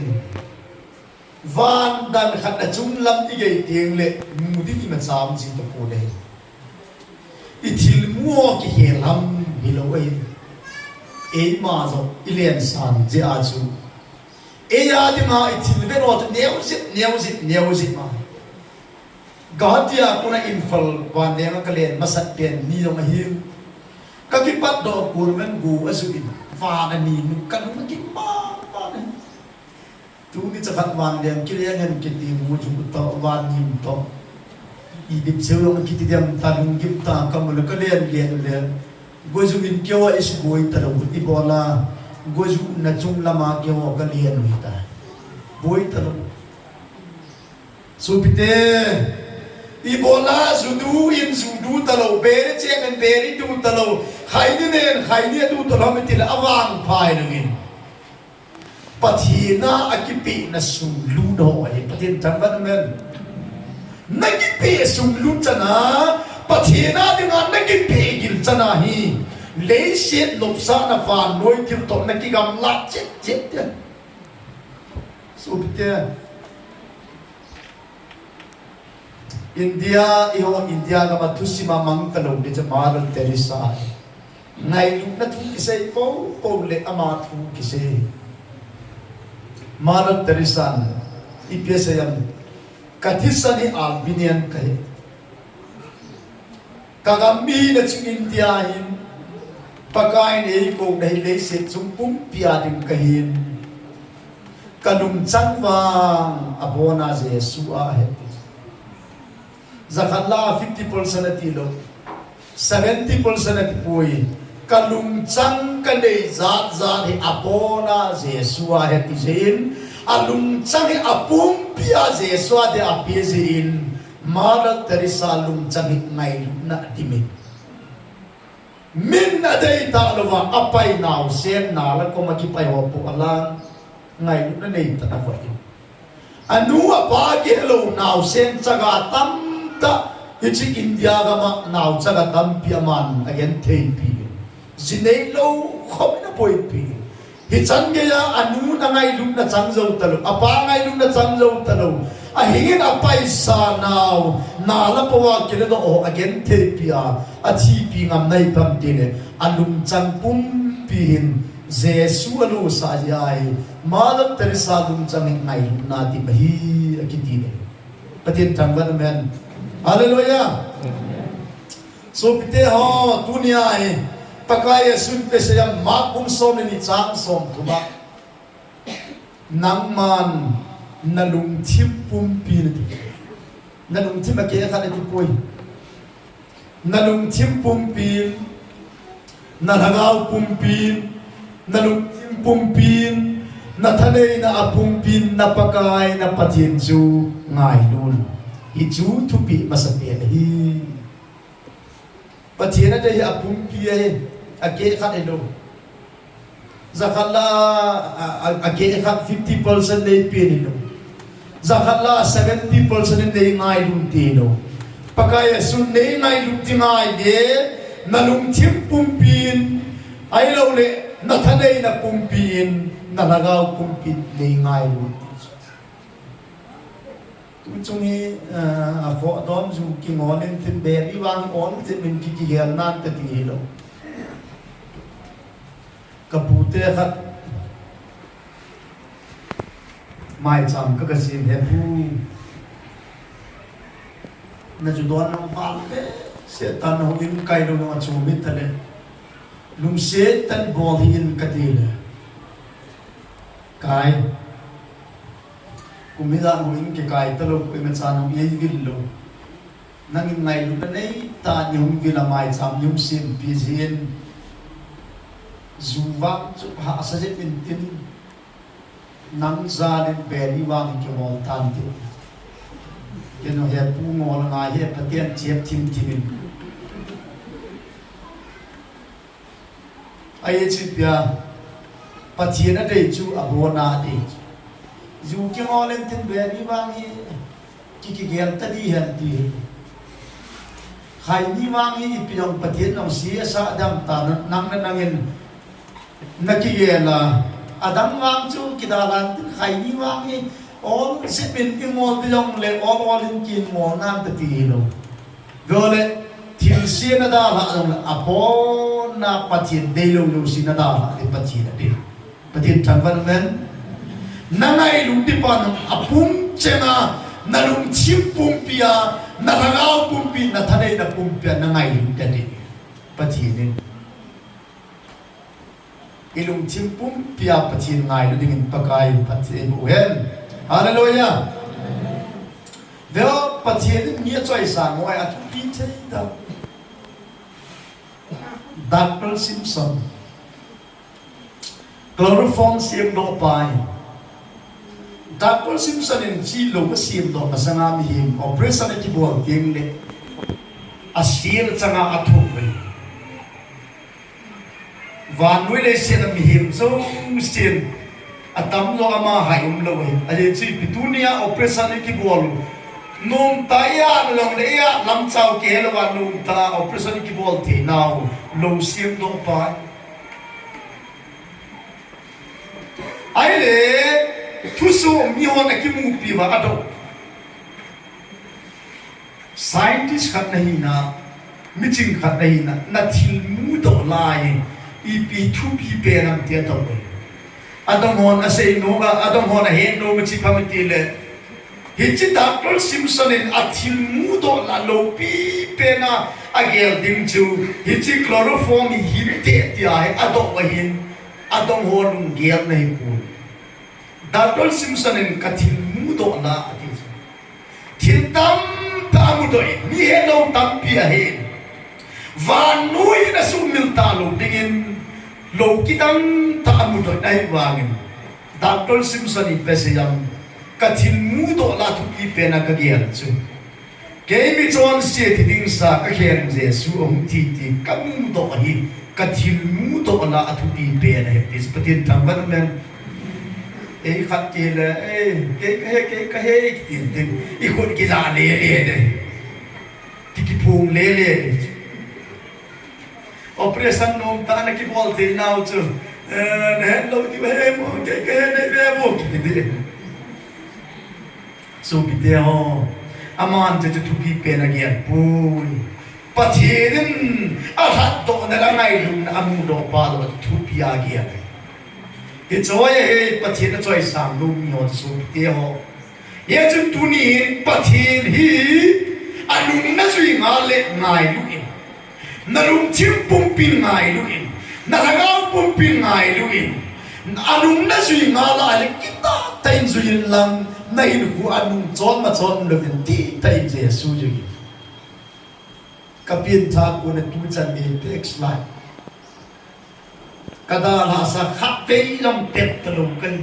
A: van dan khat achum lam igei tieng le mudi ki ma cham ji to ko le ichil mu ki helam hiloi e ma zo ilen san je achu e ya di ma ichil ve no neu zit ma gadia kuna infal wan lenga kalen masat pen ni lo mahim kakipat do kurmen gu asuin va ani nu kan ma ki ma tu ni chakat wan lem kilian hen kiti mu ju to wan nim to i dip seo ma kiti dem tanung gim ta kamul kalen le goju in kyo is goi taro ti bola goju na chung lama kyo kalian hita boi taro sopite ibola zudu talo beri chemen beri du talo khaini du talo metil awang phai lungin pathina akipi na sulu do ai pathin tanban men nakipi sulu chana pathina dinga nakipi gil chana hi le set lopsa na fa noi tim to nakigam la chet sopite India ka mathusima mangcha lo de Mother Teresa ngai lu na thu ki sei po le ama thu ki sei Mother Teresa ipesayam kathisani albinian kai kagami na chu India hin pakai nei ko dai le se chung pum pia ding kahin kanum changwang abona Jesu a he zakhatla 50% atilo 70% atpui kalung chang kanei zat hi apona Jesua hetizin alung chang hi apum pia Jesua de apizin Mother Teresa lung chang hi ngai na dimi min adai ta lova apai naw sen na la ko makipai ho pu ala ngai na nei ta na foi anu apa ke Hellow naw sen chaga tam ta hichi India gama naw chaga tam piaman again theipi zinei lo khomina poipi hi change ya anu na ngai lu na changzo talo apa ngai lu na changzo talo a hingin apai sa naw na la pawa kile do again theipia a chi pi ngam nai pam tine alum chang pum pin Jesu alu sa yai Mother Teresa lum chang ngai lu na ti bahi akitine patin tangwan men hallelujah sopiteho dunia ai pakaya sun pesayam makum som ni chang som thuma nangman nalung thim pum pin nalung thim ke khane ti poi nalung thim pum pin nalangau pum pin nalung thim pum pin na thanei na apum pin na pakai na pathenthu ngai lul itu thupi masapian hi pathena de apum pi ai ake khat elo zakhala ake khat 50% nei pinino zakhala 70% nei ngai lum tino pakaya sun nei ngai lum tingai de nalum thim pumpin ai lo le na thanei na pumpin na lagau pumpin nei ngai lum chung a kho dom zu ki ngolen tin beri wang on tin min ki gel nan ta ti lo kapute khat mai cham ka sin he pu na ju don no bal te se tan ho in kai lo no chu mi thale lum se tan bol hin ka ti le kai kumida mo in ke kai talo ko me chan ye vil lo nang in ngai lu na nei ta nyum vila mai cham nyum sim pi zin zuwang chu ha sa je min tin nang za den beri wang ke mol tan ti ke no he pu ngol nga he patien chep thim thim ai chi pya patien a dei chu abona dei dù cái ngõ lên trên bề đi vang hi cái gel ta đi hẳn đi khai đi vang hi piong patien nong sia sa dam ta nang in na cái gel là adam vang chu kidalan khai đi vang hi all sẽ bên cái mol piong le all in kin mol nam ta ti lo gole thiên sia na da la long apo na patien dei lo lo sin na da la patien thang văn men nangai lung di pan apum chena nalung chim pumpia narangau pumpi na thanei na pumpia nangai lung dani pathin ilung chim pumpia pathin ngai lu dingin pakai pathin uhen hallelujah veo pathin mia choi sa ngoi atu pi chei da Dr. Simpson chloroform siam do pai Dr. Simpson in chi lo ka sim do masanga mihem operation ki bol tieng le asir changa athuk le van noi le se na mihem so sin atam lo ama haim lo we ale chi pitunia operation ki bol num ta ya long le ya lam chau ke lo wa num ta operation ki bol the now lo sim do pa ai le thusu mi hon ki mu pi wa ado scientist khat nahi na miching khat nahi na thil mu do lai ep thupi pe nam te to adam hon asei no ga adam hon he no mi chi pham ti le hi chi Dr. Simpson in athil mu do la lo pi pe na agel ding chu hi chi chloroform Hite ti ai ado wa hin adam hon gel nahi pu Dr. Simpson in kathil mu do na ati thil tam ta mu do mi Hellow tam pi a he van nui na su mil ta lo dingin lo kitang ta mu do dai wangin Dr. Simpson in pesayam kathil mu do la thu pi pe na ka gel chu ke mi chon se ti ding sa ka khen je su om ti ti kam mu do hi kathil mu do la thu pi pe na he tis patin tham van men ei khat ke le ke he tin tin I khun ki la le de ki phung le operation nom ta na ki bol te now chu ne lo ki he mo ke ne ve mo ki de sopiteho aman te thupi pe na ge pui pathin a hat do na la ngai lun amu do pa do thupi a ge he joy he pathin a joy sam lu mi ho sopiteho ye chu tu ni pathin hi anung na sui nga le ngai lu in na lum chim pum pin ngai lu in na ga pum pin ngai lu in anung na sui nga la le kita tain sui lang nai lu anung chon ma chon lu in ti tai je su ju kapin tha ko na tu chan ni text line kada la sa khatvei lam tet talum kan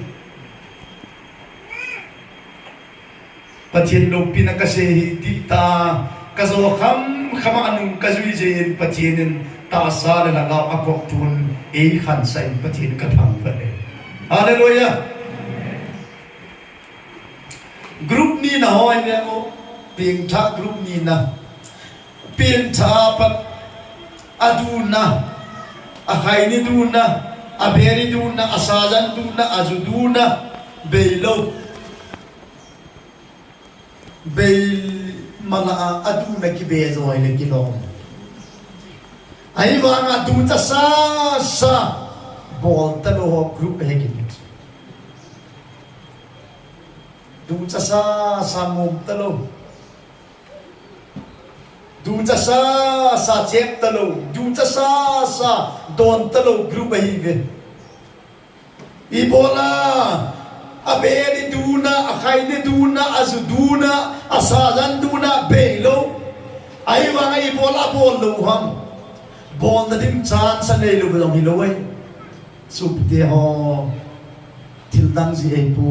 A: pathin lo pin ka se ti ta ka zo kham khama anung kazui jin patinin ta sa la ga apok tun e khan sai patin ka thang vale hallelujah group ni na hoi ne mo ping tha group ni na pin tha pat aduna akhaini duna aberi duna asajan duna azuduna beilo beil mala aduna ki bezo ile kilom ai wanga duta sa bol talo group hegin duta sa mum talo duta sa chep talo duta sa don talo group hive ibola abeli duna akhaini duna azuduna asajan duna beilo ai wanga ibola bol lo ham bol na dim chan sa nei lu dong hiloi sopiteho tildang ji ei pu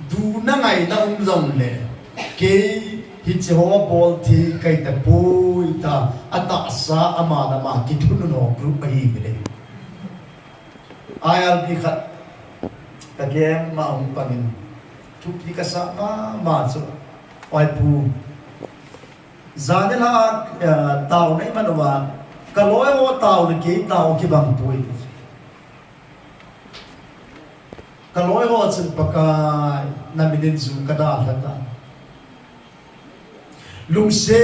A: duna ngai na dong le ke Hite ho bol thi kai ta pui ta ata sa ama na ma ki thunu no group hi le ayal bi khat ka game ma um panin thupi ka sa ma so oi pu zanela taw nei manwa ka loi ho taw ne ki taw ki bang pui ka loi ho chen pakai na minin zu ka da hata lung se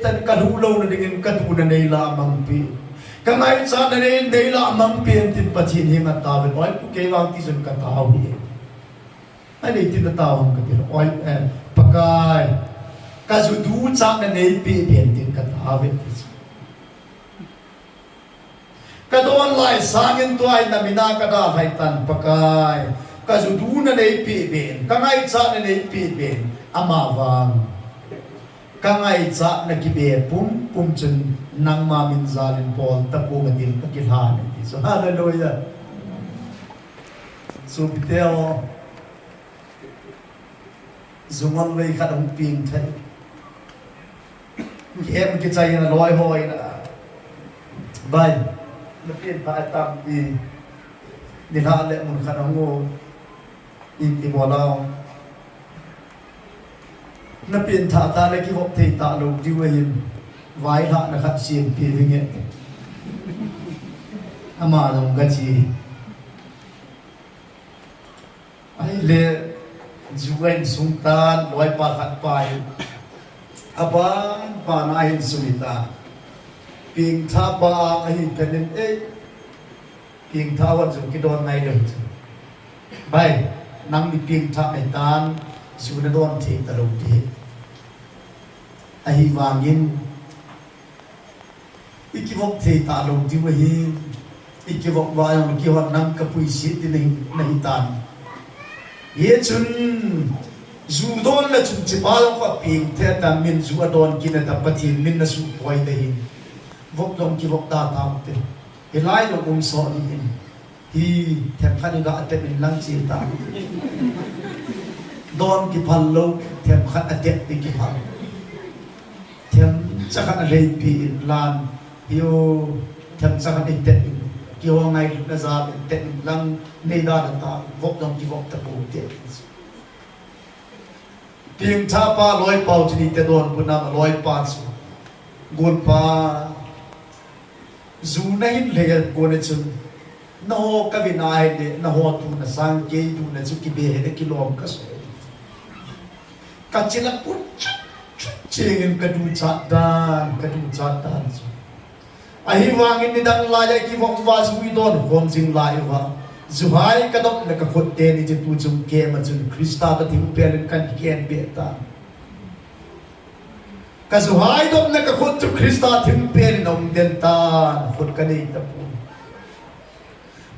A: tan kalulo na dingin katuna nei la mangpi kamai sa na nei la mangpi tin pathin hinga tawe oi pu ke wang ti sun ka taw hi ai nei tin taw hang ka ti oi pakai ka ju du cha na nei pi bien tin ka tawe ka don lai sangin tu ai na mina ka da hai tan pakai ka ju du na nei pi bien kamai sa na nei pi bien ama wang kangai cha na kibe pum chun nang ma min zalin pol ta pu ngadil ka kilhan so hallelujah sopiteho zungal lei khadam ping thai kem ki chai na loi hoi na bai na pin pa tam bi ni ha le mun khadam ngo in ti bolao na pin tha ta le ki hop thei ta lo di wein vai la na khat sien pi vinge ama long ga chi ai le juwen sung tan loi pa khat pai aban pa na hin sumita ping tha ba ai penin e ping tha wa ju ki don nai lo bai nang mi ping tha ai tan su na don thei ta lo ti ai wangin ikivok thei ta lo ti wa hi ikivok wa yang ki hot nam ka pui si ti nei tan ye chun zu don la chun chi pa lo ka ping the ta min zu don ki na ta pathin min na su poi te hin vok dong ki vok ta tam te elai lo kum so ni hin hi thep khani ga te min lang chi ta don ki phal lo thep khat atet ti ki phal thêm chắc hẳn là lấy pi lan yêu thêm chắc hẳn ít tệ kêu ngày lúc đó ra tệ lăng nay đa là ta vóc dòng chỉ vóc tập bộ tệ tiếng cha pa loi pau chỉ tệ đòn bữa nào loi pa su gôn pa dù nay lệ gôn ấy chun nó cái vị này để nó hoa tu nó sang cái tu nó chụp cái bể để cái lom cái sợi cái chỉ là put chingin kadu chatan ahi wangin ni dang la ya ki wong wa zui don wong jing la wa zuhai kadok na ka khot te ni tu chung ke ma chun krista ta thim pel kan ken be ta ka zuhai dok na ka khot chu krista thim pel nom den ta khot ka nei ta pu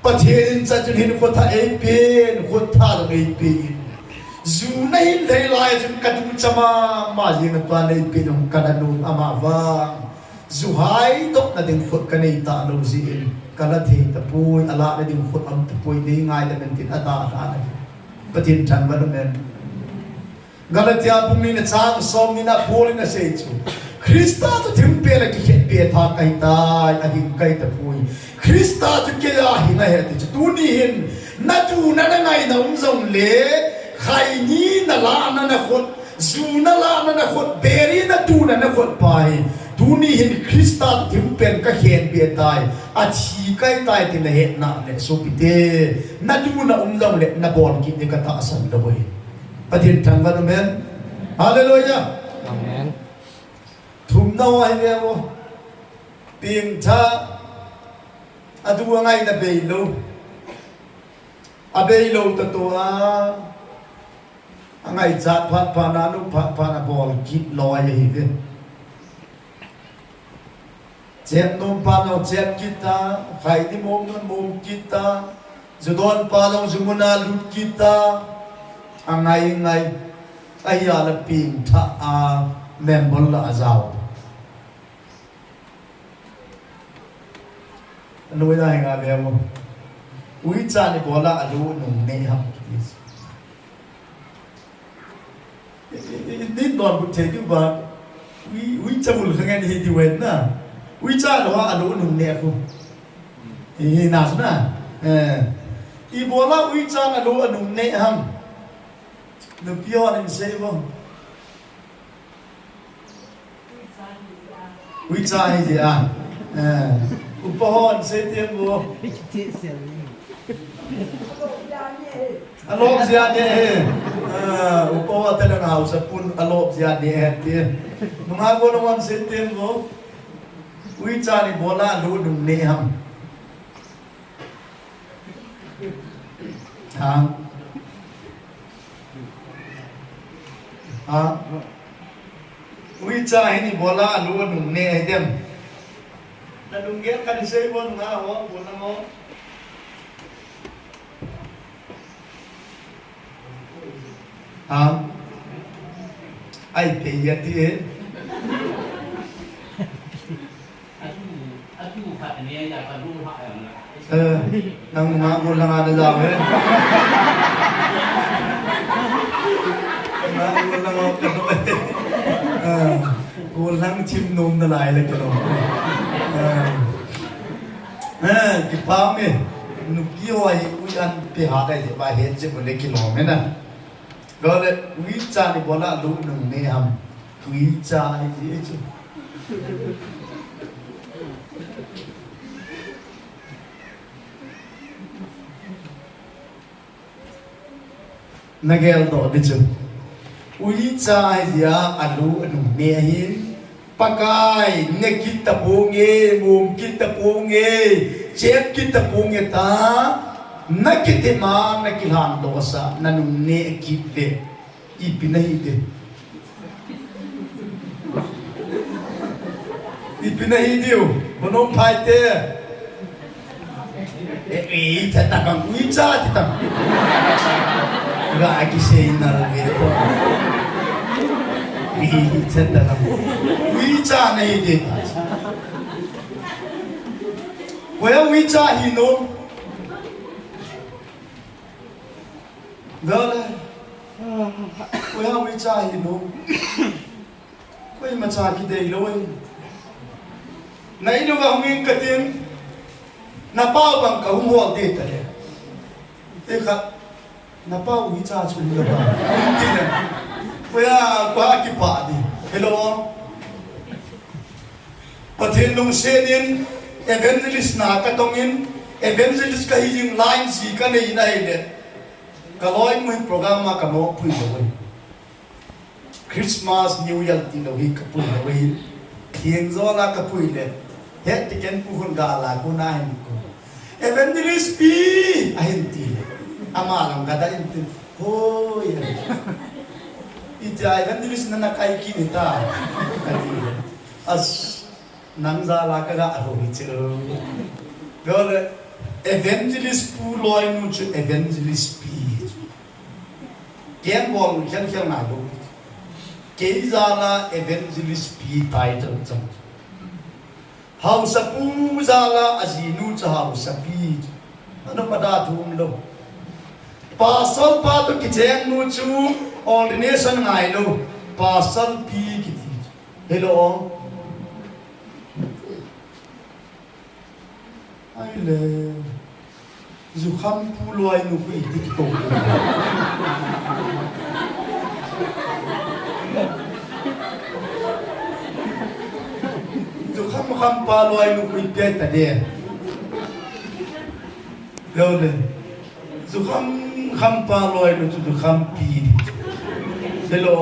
A: pathin cha chun hin khot tha ei pen khot tha lo ei pen zu nei lei lai chun ka tu chama ma jing twa nei pen om ka nu ama wa zu hai dok na ding khot ka nei ta lo zin kala thi ta pui ala na ding khot am ta pui ni ngai ta men tin ata ra na pathin than wa men Galatia bumi na cha som ni na poli na sei chu Krista tu thimpe la ki khet pe tha kai ta ading kai ta pui Krista tu ke ya hi na he ti tu ni hin na tu na ngai na zong le khai ni na la na khot zu na la na khot beri na tu na khot pai tu ni hin Krista tu thimpe ka khet pe tai a chi kai tai ti na he na le sopite na tu na zong le na bon ki ni ka ta san lo bai Patin thangvan amen hallelujah
B: amen
A: thum no ai ve mo ping tha adu ngai na be lo a be lo ta to a ngai chat phat pa na nu phat pa na bol kit loi hi ve chen nom pa no chen kita khai ni mom mom kita judon pa lo jumuna lut kita angai ngai aya la ping tha a membol la azao noi dai nga be mo ui cha ni bola alu nung ne ham ni don bu te du ba ui cha bul khangen hi di wen na ui cha lo alu nung ne ko i na na i bola ui cha alu nung ne ham the pure and savor. We try it, yeah. Upahon, say them, a lot of the idea. Upah tell a house, a pun a lot of the idea here. No matter one say them, we try it, Bola, Lord, Neham. We try any bola alone near them. The Lungia can say one now, one more. I pay yet here. Nang mga lang ada dami. Lang chim nôm na lại là cái đó, cái bao me, nụ kia hoài ui ăn cái hạt này thì bài hiện chỉ một lấy kilo mấy nè, rồi là quý cha thì bỏ lại lũ nung nê hầm, quý cha hay gì chứ, nagel đó đi chứ. Ui cha ya alu anu nehin pakai ne kita punge mum kita punge cek kita punge ta na kite ma na kilhan dosa nanu ne kite ipinahi diu bonom paite tatakang ui cha tita ga aseina video Hite na wicha nahi deta koya wicha hino gala koya wicha hino koi macha ki dei loi nai no ga hungin katin na pau bang ka hum ho de ta le e kha na pau wicha chu la ba tin Kuya kwa kipa di hello pathennu senin evangelist na katongin evangelist ka hijing line si ka nei na ile kaloi mun program ma ka mo pui lo Christmas New Year ti lo hi ka pui lo hi thieng zo la ka pui le he ti ken pu hun ga la ku na hin ko evangelist pi a hin ti ama lam ga da hin ti ho ya Ita evangelist na nakai kinita as nangza la kaga aro hichiro gole evangelist pu loi nu chu evangelist pi ken bol khen khen na do ke zala evangelist pi title chang how sa pu zala azinu cha how sa pi ano pada thum lo pasal pa to kichen nu chu ordination ngaiju pasal pi kiti hello ai le zu kham pu loi nu ku ti ko zu kham pa loi nu ku ti ta de yo le zu kham pa loi nu zu kham pi hello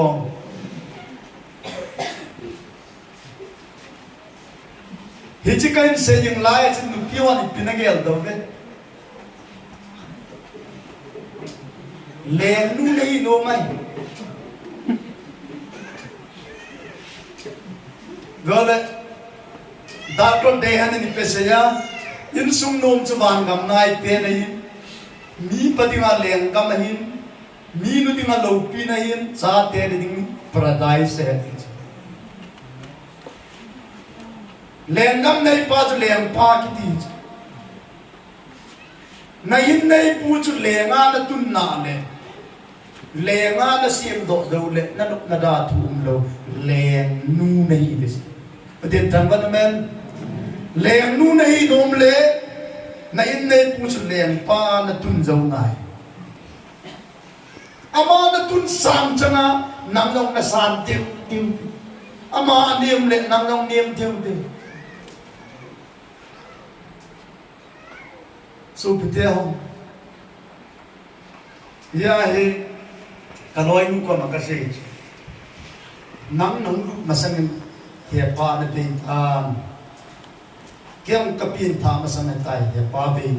A: Hite kain se yung lai sin nu piwan ipinagel daw be len nu nei no mai gole dakon dehan ni pesaya yin sum nom chuban gam nai pe nei mi patinga leng gam hin mi nu tinga lo pi na hin sa te ding paradise se lengam nei pa chu leng pa ki ti nain nei pu chu lenga na tun na le lenga na sim do do le na nuk na da thum lo leng nu nei des paten tang ban men leng nu nei dom le nain nei pu chu leng pa na tun zo ngai ama na tun sam changa nam long na san tiu tiu ama niam le nam long niam tiu tiu sopiteho ya he kaloi nu ko makase nang nang lu masangin he pa na pe kyang kapin tha masang tai he pa be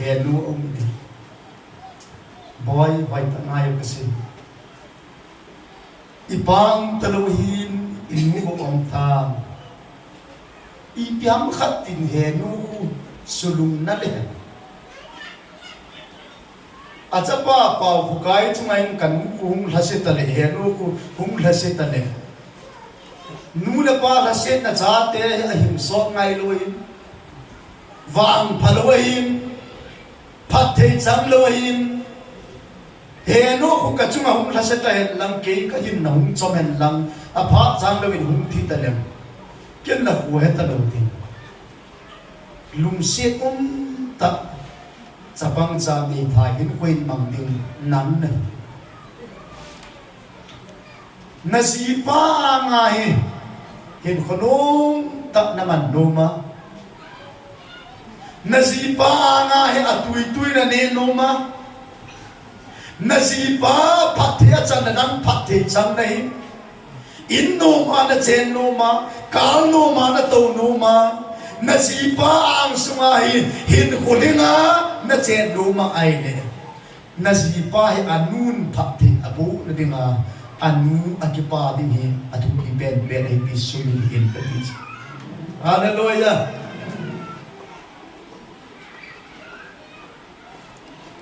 A: he nu om di boy vai ta ngai kase ipang talohin inu ko om ta ipiam khatin he nu sulung na le achapa Paokhokai chungain kan hung lase ta le he no ku hung lase ta le nu le pa lase na cha te ahim so ngai loin wang phaloin pathe chang loin he no ku ka chunga hung lase ta he lang ke ka hin na hung chom hen lang a pha chang loin hung thi ta le ken na hu he ta lo ti lung se ta sapang cha mi thai hin queen mang ding nan ne na si pa nga he hin khonong ta na man no ma na si pa nga he atui tui na ne no ma na si pa phathia chan na nam phathe chang nei in no ma na chen no ma kal no ma na to no ma na si pa ang sungai hin khulinga na chen lu ma ai le na si pa hi anun phapti abu na dinga anu akipa ding hi atu ki ben ben hi bi sumil hin pati hallelujah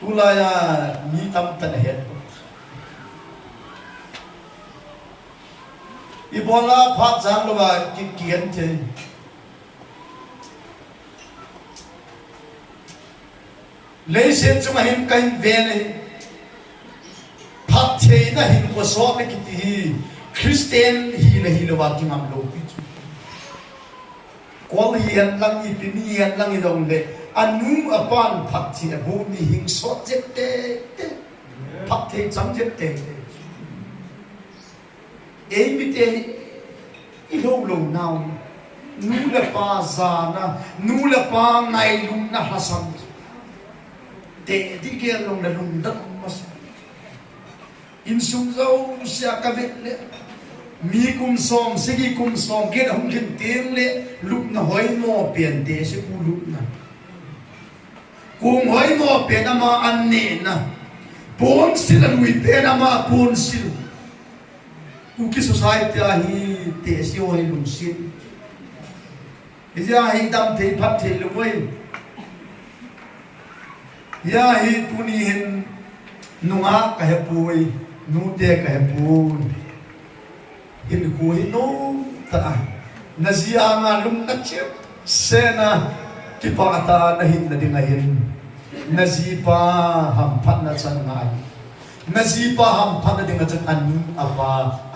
A: tulaya ni tam tan het ibola phat jang lo ba ki kian the lấy sen chung him kain ve này phát thế na him ko so na kiti Christian hi na hi lo wa ki ngam lo pi ko hian lang i pi ni hian lang i dong le anu apan phát thi bu ni hing so jet te phát thế chang jet te e mi te i lo lo now nu la pa za na nu la pa ngai lu na hasan te di ke long na lung da mas in sung zo sia ka vet le mi kum som sigi kum som ke hong kin tem le lup na hoi mo pian te se ku lup na kum hoi mo pian ama an ne na pon sil lui pe na ma pon sil ku ki society a hi te si hoi lung sil ija hi dam te phat the lu wei ya hi tuni hin nunga ka he pui nu te ka he pui hin ku hi no ta na zia nga lum na chep se na ki pa ta na hin na dinga hin na zi pa ham phat na chan ngai nazipa ham phana dinga chan anu apa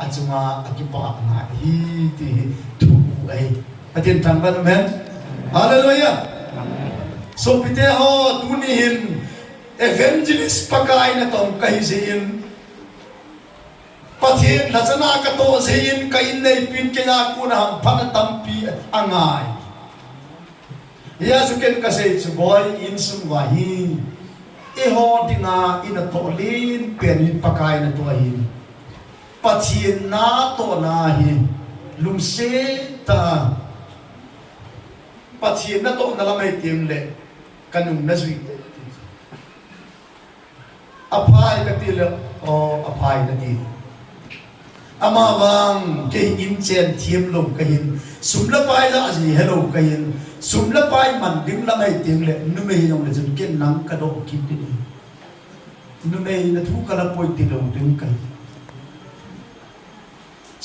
A: achunga akipa na hi ti tu ai patien tangban men hallelujah sopiteho tunihin evangelist pakai na tong kai sein patien lachana ka to sein kai nei pin ke na kun ham phana tampi angai ya suken ka sei boy in sum wahi iho dinga ina tolin pen pakai na to hin patien na to na hi lumse ta patien na to na lamai tim le kanung na zui apai ka ti le o apai na ti ama wang ke in chen thiam lom ka hin sumla pai la ji hello ka hin sumla pai man dim la mai ting le nu me yong le jun ken nang ka do ki ti nu me na thu ka la poi ti lo ding ka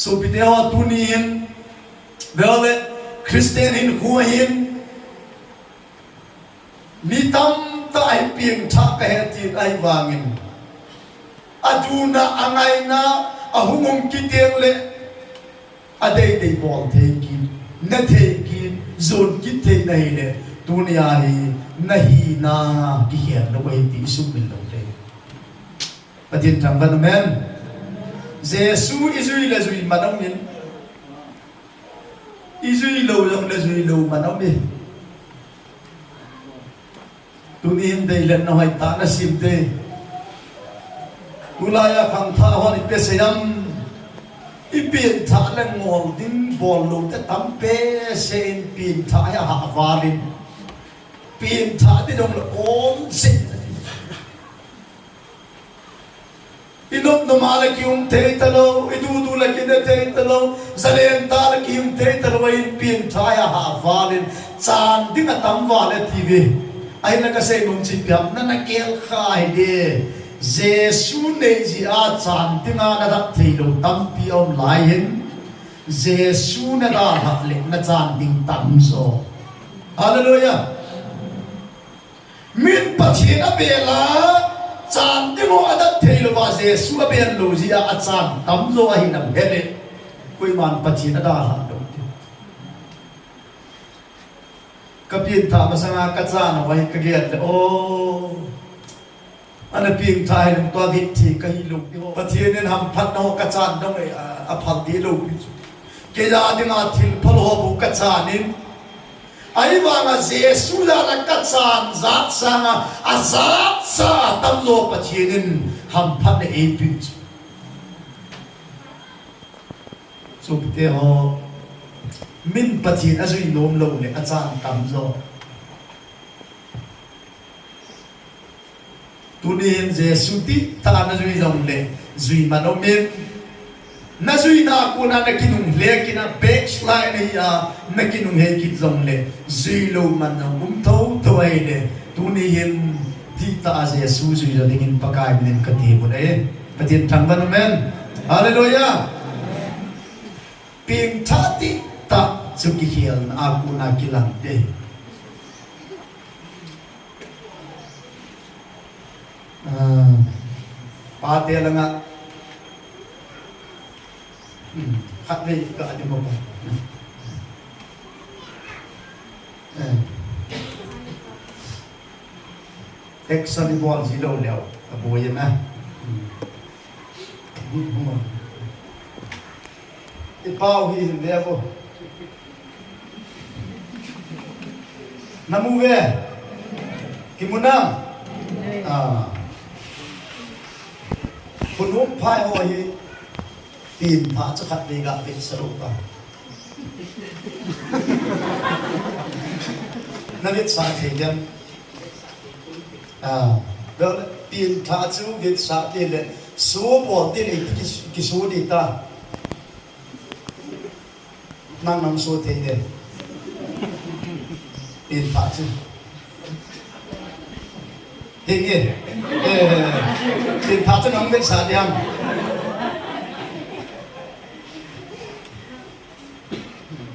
A: so video tu ni hin vele christian hin hu hin mi tam ta ai pieng tha ka he ti ai wangin aduna angai na ahungum ki teng le adei dei bol the ki na the ki zon ki the nei le dunia hi nahi na ki hian lo wei ti su min lo le patien thang ban men jesu izui le zui manam min izui lo yong le zui lo manam mi tunin dei len na hai ta na sim de ulaya khang tha hon pe sayam ipin tha le ngol din bol lo te tam pe sen pin tha ya ha varin pin tha ti dong le om sin inop no mala ki te talo idu la ki te talo zalen ta la ki te talo in pin tha ya ha varin chan din atam wale ti ve ai na ka sei mong chi pyam na kel khai de jesu nei ji a chan tinga na da theilo tam pi om lai hin jesu na da ha le na chan ding tam zo hallelujah min pathina bela chan tingo ada theilo wa jesu a ben lo ji a chan tam zo a hin am hele koi man pathina da ha do kapin tha masanga ka chan wai ka get o ana ping thai nam to vit thi kai lu ki ho pathian nen ham phat no ka chan dong ai a phal di lu ke ja dinga thil phol ho bu ka chan in ai wa nga jesu la la ka chan zat sanga a zat sa tam lo pathian nen ham phat ne e pi so te ho min pathian azui nom lo le a chan tam zo tunin jesu ti ta na zui zong le zui manomin na zui na ku na kinung le kina backslide ni ya na kinung he ki zong le zui lo man na mum tho to ai le tunin ti ta jesu zui zo dingin pakai min ka ti bu le patien thang ban men hallelujah ping tha ti ta chu ki hial na ku na kilang de pate langa khatvei ka adi mo ba exani bol zilo leo aboy na ipau hi lebo namu ve kimunamคุณนุ่มพายโอ้ยปีนผาจะขัดเวกาเป็นสรุปป่ะนั่นเป็นสาเหตุยังแล้วปีนผาจะเป็นสาเหตุเลยสู้บอลที่ไหนที่สู้ดีตานั่งนำสู้เทียนปีนผาจะเงี้ยติดผาจะน้องเป็นสาเดียม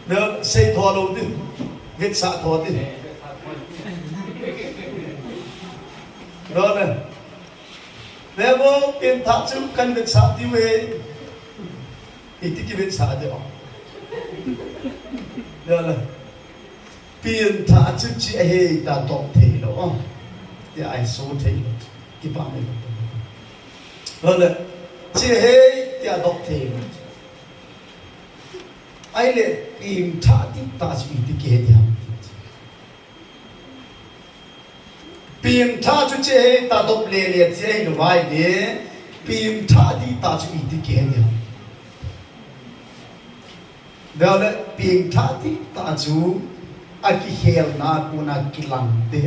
A: เดี๋ยวเสียทอลงดิเวทสาทอดิรอเลย về vô tiền tháp chú cần việc sao tiêu về thì cái việc sao được được rồi tiền tháp chú chỉ hay ta đọc thế đó thì ai số thế cái bạn này rồi chỉ hay ta đọc thế ai lệ tiền tháp thì ta chỉ cái gì pim tha chu che ta dop le le che no vai le pim tha di ta chu ti ke ne da le pim tha di ta chu a ki hel na ku na ki lang te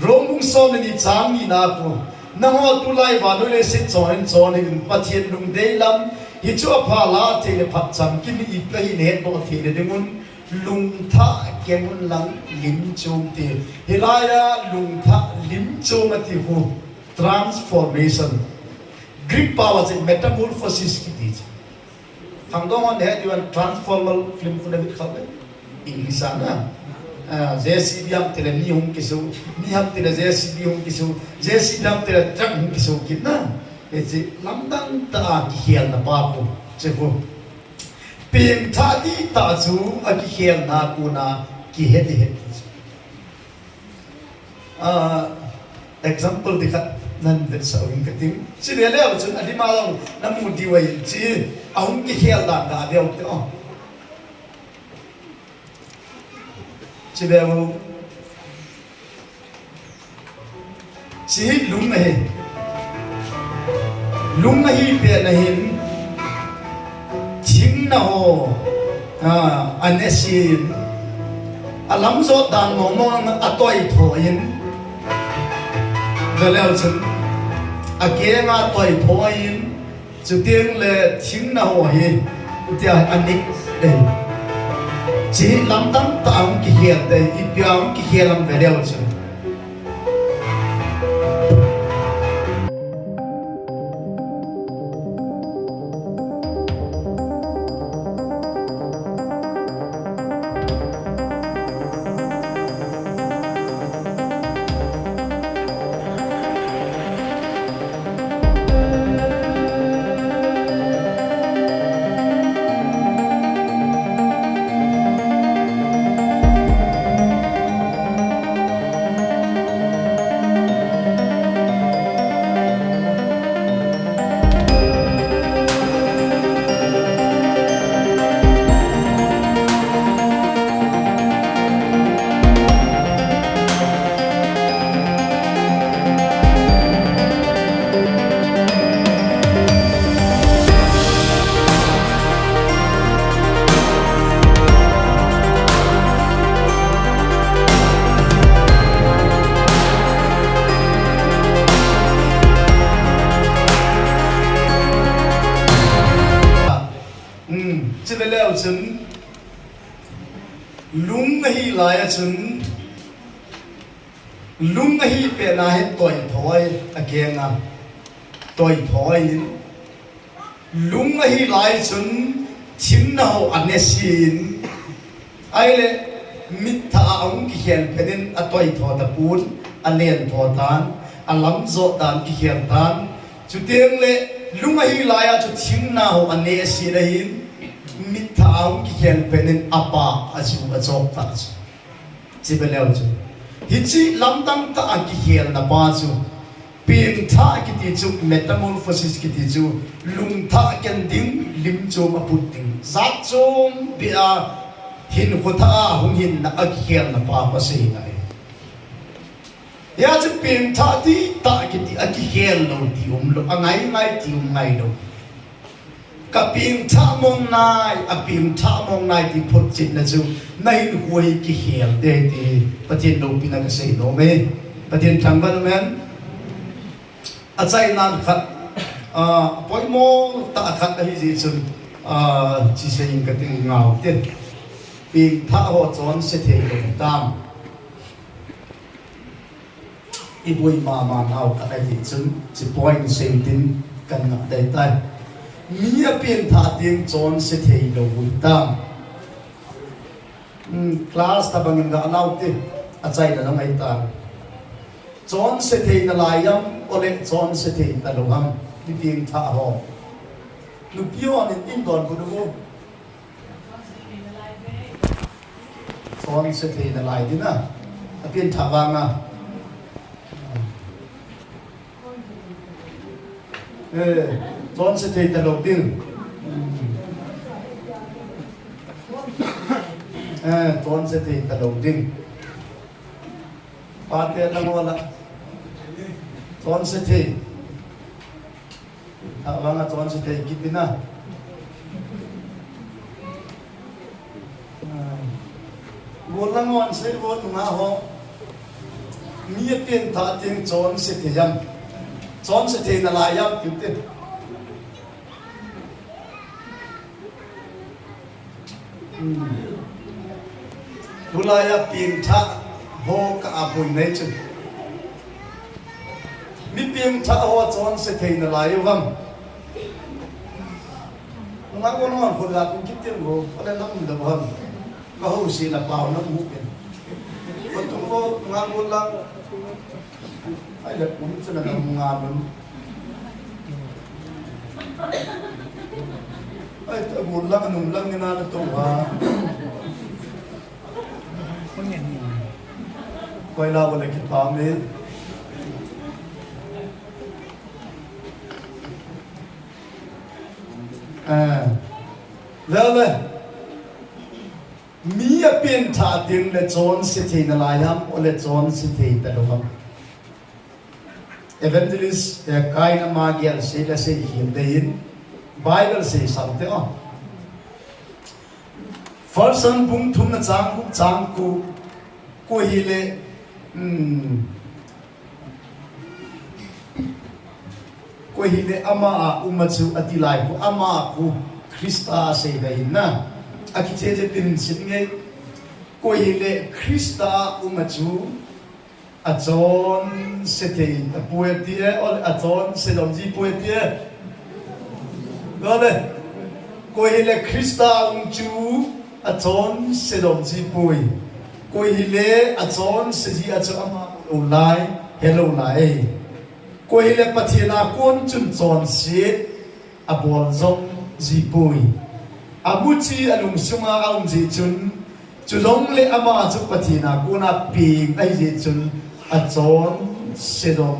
A: romung som ni cham ni na ku na ho tu lai va no le se chon ni pathian lung de lam hi chu pha la te le phat cham ki ni pe hi ne bo the le dingun lung tha kemun lang lim chum ti hilaya lung tha lim chum ati hu transformation Greek power is metamorphosis ki ti phang dong on he you transformal film for the khabe English ana JCB am tere ni hum kisu ni ham tere JCB hum kisu JCB am tere truck hum kisu kitna ese lamdang ta ki hial na pa ko che ko pim tha di ta chu a ki hial na ku na ki he di he example dikhat nan vet sa wing katim si le le chun adi ma long nam mu di wai chi aung ki hial da da de te o chi be mo chi lung na hi pe na hin na ho anesin alam zo dan mo mo atoi thoin velel chun agema atoi thoin chu tieng le thing na ho hi tia anik de chi lam tam taung ki hial de I piang ki hialam velel chun chun lung hi lai chun lung hi pe na he toi thoi again na toi thoi lung hi lai chun chin na ho anesin ai le mit tha ong ki hian penin a toi tho da pun a len tho tan a lam zo dan ki hian tan chu teng le lung hi lai a chu chin na ho anesin a hin mit tha ong ki hian penin apa a chu a chok ta chi be leo chu hi chi lam dang ta a ki hian na pa chu pin tha ki ti chu metamorphosis ki ti chu lung tha ken ding lim chu ma put ding zat chom bia hin khotha hung hin na a ki hian na pa pa sei nai ya chu pin tha ti ta ki ti a ki hian lo ti lo angai ngai ti ngai lo ka pin tha mong nai a pin tha mong nai ti phut chin na chu nai huai ki hian de ti patien lo pin na ka sei no me patien thang ban men a chai nan khat poimo ta khat hi ji chun chi sein ka ting ngau te pin tha ho chon se the lo tam I bui ma nau ka ai chun chi point sei tin kan na dai tai mía pin thả tiếng chọn sẽ thấy đầu vui tam class ta bằng ngã lao tê à chạy là nó ngay ta chọn sẽ thấy là lại yam ole chọn sẽ thấy ta lo ham đi tiếng thả ho lúc yêu anh in còn có đâu chọn sẽ thấy là lại đi na tiếng thả vang na chọn sẽ thấy ta lo tiếng chọn sẽ thấy ta lo tiếng ba tiền là ngon lắm chọn sẽ thấy vâng chọn sẽ thấy kịp na vốn là ngon sẽ vốn mà họ nghĩa tiền thà tiền chọn sẽ thấy yam chọn sẽ thấy là lại yam kịp tiền Bulaya pinta ho ka apoi nei chu mi pinta ho chon se theina lai wam ngang ko non ko la kun kitin go ala nam da bhan ka ho si la pau na mu pen ko tum ko ngang ko la ai la kun chu na nga mun ai ta bul la num lang ni na to ha quay lao vào lại kịp phàm đi rồi mi a pin thả tiếng là chọn sẽ thấy là lại ham, là chọn sẽ thấy ta đâu ham. Evangelist cái nào màgia sẽ là sẽ hiện đây, Bible sẽ sáng thế à. First one bung thun na chang ku hi le ku hi le ama umachu atilai ku ama ku Krista se dai na akiche je tin singe ku hi le Krista umachu achon se te poetie or achon se domji poetie gole ku hi le Krista umachu achon se domji poi koi hile achon seji achama ulai hello lai koi hile pathina kon chun chon si abol zong ji pui abuchi alung sunga aung ji chun chulong le ama chu pathina kona ping ai ji chun achon sedom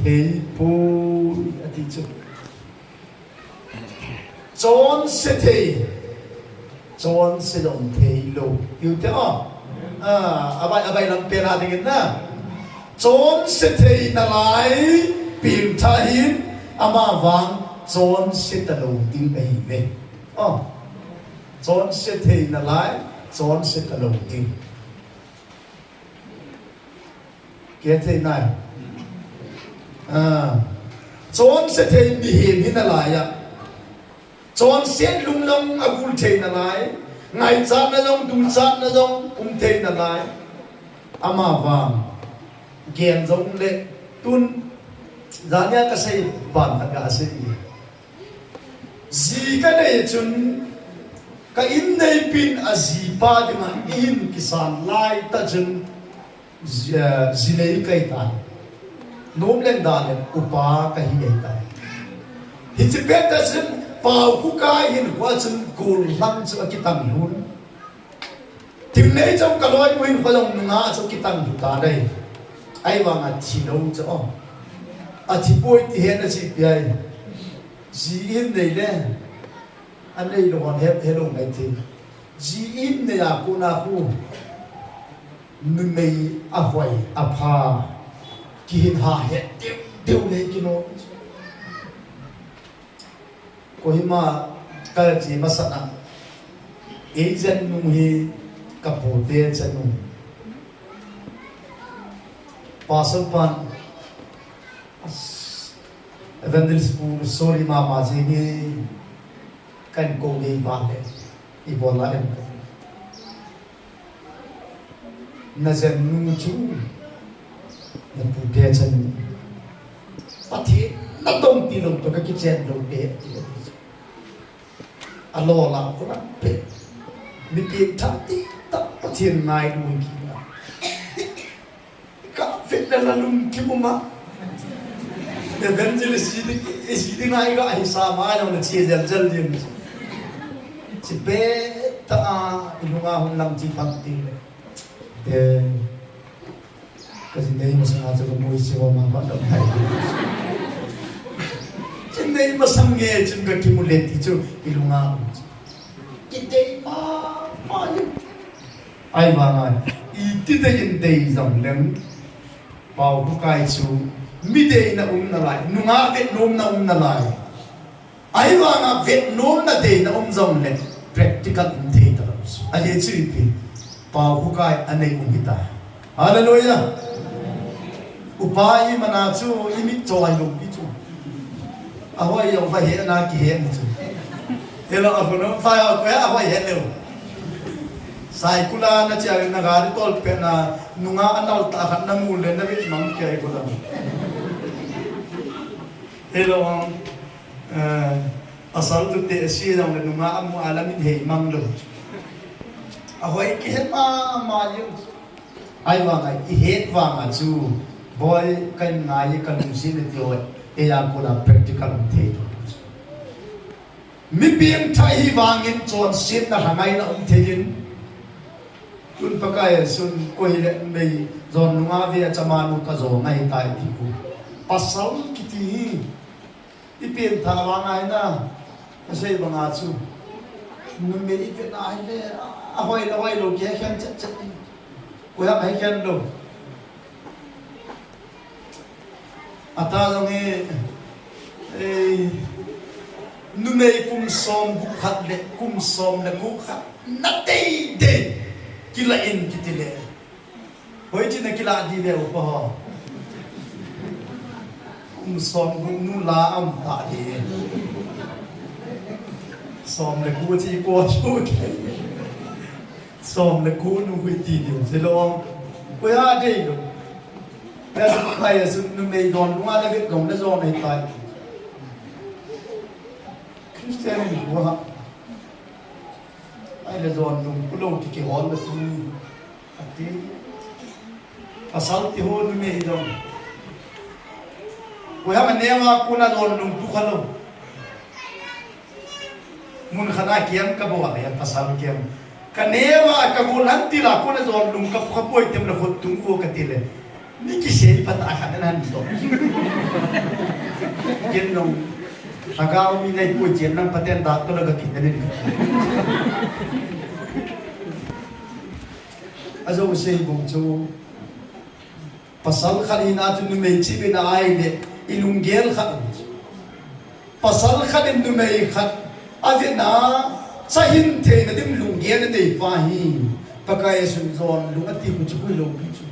A: thei pui ati chu chon se thei chon sedom thei lo yu te abai lam pera dingin na chon se thei na lai pim tha hin ama wang chon se ta lo ding ai ve chon se thei na lai chon se ta lo ding ke thei nai chon se thei mihem hin na lai ya chon se lung long agul thei na lai ngày chát na dong tu chát na dong cũng thấy là lại ama vàng kiền giống lệ tun giá nhá cái say bản thật cả say gì cái này chun cái in này pin à gì ba thì mà in cái sàn lai ta chun gì này cái ta nôm lên đàn lên upa cái gì ta thì chỉ biết ta chun Paokhokai hin qua chân cồn lăng cho cái tầng luôn, thì nếu trong cả loài nguyên khoa dòng ngã cho cái tầng chúng ta đây, ai vào ngã chỉ đâu cho, chỉ bôi thì hiện là chỉ vậy, chỉ in này nè, anh đây là còn hello này thì, chỉ in này là cô nào cô, mình mày hoài pa, kỳ hiện hà hết tiêu này cái nó. Kohima kalji masana agent nung hi kapote chanu pasal pan evangelist pu sorry mama ji ni kan ko ni vale ibola em na zen nung chu na pute chanu pathi na dong ti long to ka kitchen long pe alo la ko la pe mi pi thati ta pathin nai du ki ka fit dalalum kimuma evangelist is ngai ga ai sa ma no na chi jal jal din chi be ta ilunga hon lam chi phakti de kasi nei masanga cha mo isi wa ma ba da hai chin nei masam nge chin ga kimuleti chu ilunga ki dei ma ai ba ngai ti de in dei zong lem Paokhokai chu mi dei na na lai nunga vet nom na lai ai wa na vet nom na dei na zong le practical in thei ta ale chi pi Paokhokai anei hita hallelujah upai mana chu imi choi lo pi chu ahoi yo fa he na ki he chu hello akono fa yo ka ahoi he le sai kula na cha na ga ri tol pe na nunga anal ta khat na mu le na ri mang ke ko la hello asal tu te si dong le nunga amu alamin he mang lo ahoi ki he ma yu ai wa ngai ki he wa ma chu boy kan ngai kan si le tio e ya ko la practical the to mi piang thai hi wangin chon sit na hangai na thein kun pakai sun ko hi le mei zon nunga ve chamanu ka zo ngai tai ti ku pasal kiti i piang tha wa ngai na sei banga chu nu me i ve na le ahoi lo ke khan chat ko ya mai khan lo ata dong e nu me kum som bu khat le kum som le ku khat na dei de kila in kitile hoi chi na kila di le upa kum som bu nu la am ta di som le ku chi ko chu som le ku nu hui ti di se lo ko ya dei do ya kai su nu me don nu ma le biết gong le zo nei tai Christian ni wa ai le zon nung pulo ki ke hol le tu ati asal ti ho nu me dong ko ha ne wa ku na zon nung tu khalo mun khana kiam ka bo ya pasal kiam ka ne wa ka bu nan ti la ku na zon nung ka khapoi tem na khot tung ko ka ti le ni ki se pa ta kha nan do yen nong sagao mi nei pu chen nang paten da to la ka kin ne azo sei bung chu pasal khalina tu nu mei chi na ai le ilungel khat pasal khatin nu mei khat avena sahin the na dim lungel nei fa hi pakai sun zon lungati ku chu lo bi chu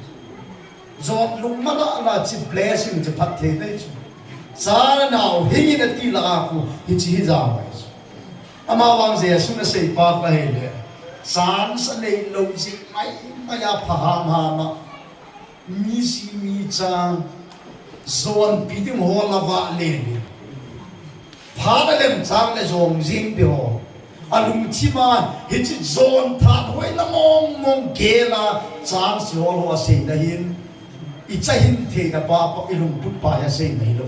A: zon lung mala la chi blessing che phat the nei chu sa nào hình như ti la ku hi chi hi za mai ama wang ze su na sei pa pa he le san sa nei lo ji mai ma ya pha ma ma mi si mi chang zon pi dim ho la wa le pha da lem chang le zong jing bi ho alum chi ma hi chi zon tha hoi la mong ge la chang si ho lo se da hin i cha hin the na pa pa ilum put pa ya sei nei lo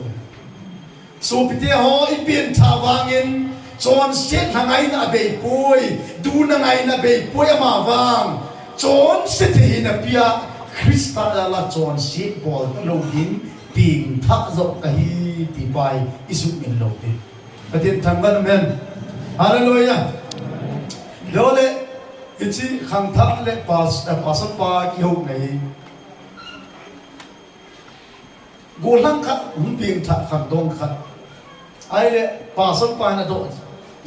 A: sopiteho ipin thawangin chon set hangai na be poi du na ngai na be poi ma wang chon set hi na pia krista la chon set bol lo din ping tha zo ka hi ti bai isu min lo te patin thangban men hallelujah dole ichi khang tha le pas pa ki ho nei golang khat ping tha khang dong khat ai le pasal pa na do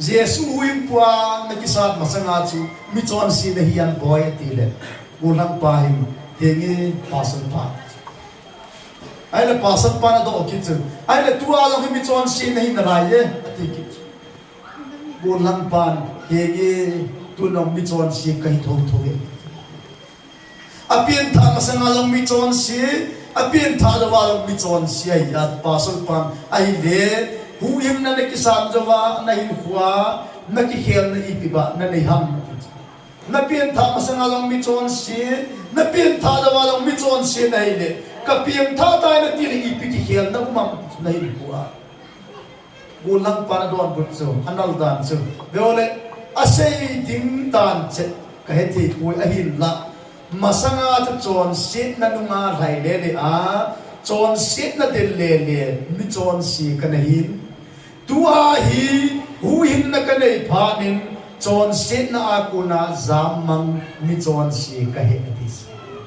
A: jesu huim pua na kisat masanga chu mi chon si na hian boy ti le golang pa him hengi pasal pa ai le pasal pa na do ki chu ai le tu a lo mi chon si na hin na lai ye ti ki golang pa hengi tu no mi chon si kai thong thong apien tha masanga lo mi chon si apien tha do wa lo mi chon si ai ya pasal pa ai le hu him na ki sam jawa na hin huwa na ki khel na ipiba na nei ham na pien tha masanga long mi chon si na pien tha jawa long mi chon si nei le kapiang tha tai na ti ri ipiti hial na umam nei buwa ulang pana don but so anal dan so veole asei ding dan che ka heti pui ahin la masanga ta chon sit na nunga rai le a chon sit na del le mi chon si ka na hin tua hi hu hin na ka nei pha nin chon sit na akuna zamang mi chon si ka he dis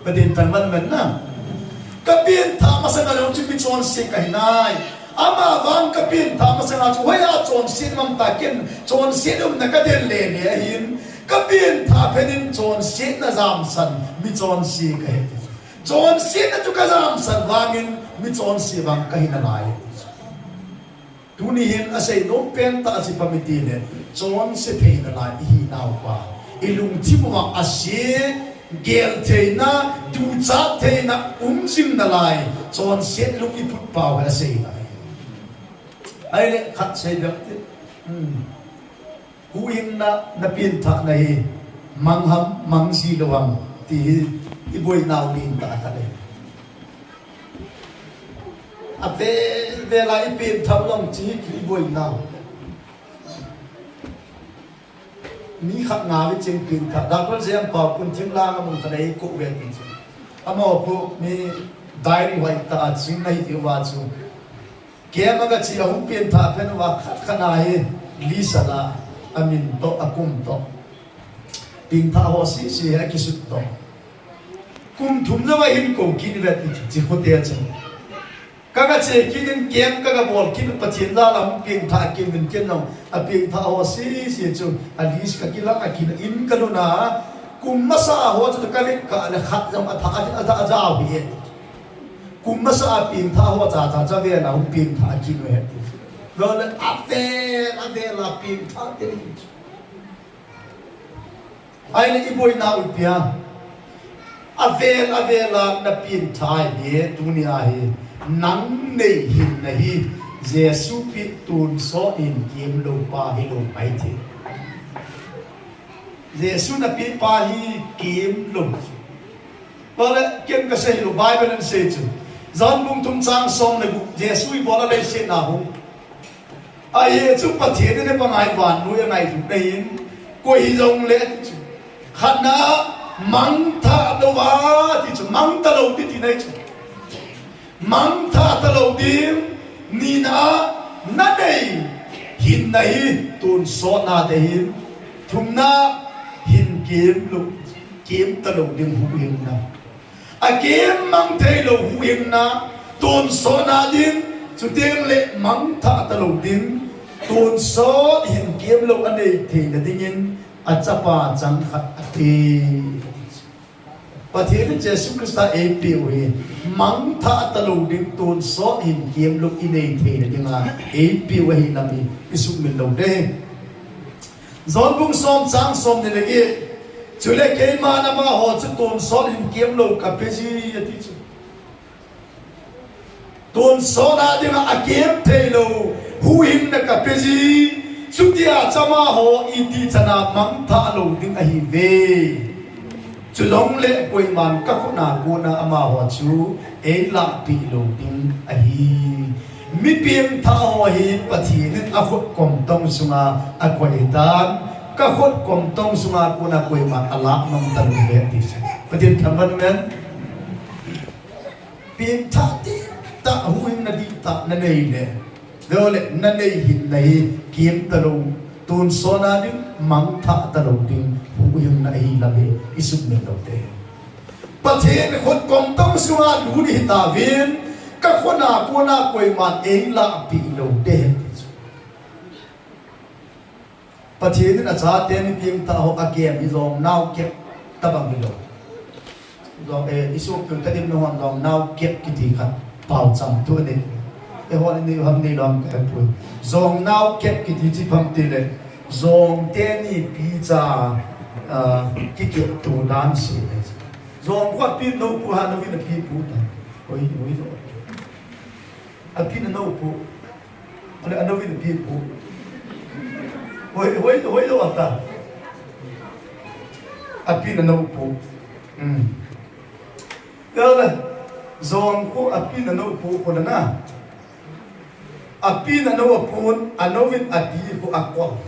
A: padin tan man man na kapin tha masanga lo chi mi chon si ka hinai ama van kapin tha masanga chu hoya chon si mam ta ken chon si na ka del le hin kapin tha phenin chon si na zam san mi chon si ka he chon si na chu ka zam san wangin mi chon si bang ka hin na lai tunihin asay no penta asi pamitine chon se theina la hi naw pa ilung thimuwa asi gel theina tu cha theina umsim na lai chon se lung iput paw asay na ai le khat se dakte huing na napin tha na hi mangham mangsi lawang ti iboi naw din ta kale ave về lại biển thầm lòng chỉ khi buổi nào mi khắc ngà với trên biển thà đã có gì em bảo quân thiên lang ông cái này cũng về biển ama phụ mi diary hoài ta chính này thì vào chú kia mà cái chỉ ông biển thà phải nó khắc khăn này lisa là amin to akum to biển thà họ xí hay cái sự to kum thum ra vậy hình cầu kín về chỉ có tiền chứ các chị kín kiếm các bol kín bắt chiến ra làm kiếm thà kiếm mình kiếm nào kiếm thà họ xí chứ alis các kila các kín in cái na kum masa họ cho cái cái là khát trong thà giao bị kum masa kiếm thà họ cha về là kiếm thà kín về rồi là ave là kiếm thà thế ai là iboi nào ibia ave là na kiếm thà để dunia hi nang nei hin na hi Jesu pi tun so in kim lo pa hi lo mai the Jesu na pi pa hi kim lo pala kem ka se lo Bible and say chu zan bung tum chang som na bu Jesu i bola le se na hu ai chu pa the ne pa ngai wan nu ngai chu nei ko hi jong le chu khana mang tha do wa ti chu mang ta lo ti nei chu mang tha ta lo dim ni na nei hin nei tun so na de hin thum na hin kiếm ta lo dim hu hin na a kiếm mang thei lo hu hin na tun so na dim chu tem le mang tha ta lo dim tun so hin kiếm lo anei the na dingin a chapa chang khat ati pathennin Jesu Christa api mang tha ta lo ding tun so in kiếm lúc inei the na dinga api we hi nami isu min lo de zon bung som chang som ne legi chule ke ma na ma ho chu tun so in kiếm lo ka pe ji ati chu tun so na dinga a kiếm the lo hu hin na ka pe ji chu dia chama ho iti chana mang tha lo ding a hi ve chú long lệ quay man các con nào cô na ama hoa chú ấy là bị lâu tiếng ahi mi piêm thao hi pathennin a khot kom tông sunga a quay tan các khot kom tông sunga cô na quay man ala nam tan lệ đi pathennin tham vấn men piêm tha ti ta huin na di ta na nei ne do lệ na nei hin nei kiếm ta lâu tun so na ding mang tha ta lo ding hu yung na hi labe isuk ne lo te pathennin khot kom tong sunga lu ni ta vin ka khona ko na koi man ei la pi lo te pathennin a cha ten ping ta ho again i zong now kep ta bang lo zong isuk tu ta dim no hon zong now kep ki ti khat pau cham tu ne e hon ni ham ni long ka pu zong now kep ki ti chi pham ti le zong ten ni pi cha ki ki tu dan si zong kwa pi no pu ha no vi na pi pu ta oi zo a pi no pu ale no vi na pi pu oi zo ata a pi no pu zong ko apin ano po ko na apin ano apun anovin api ko akwal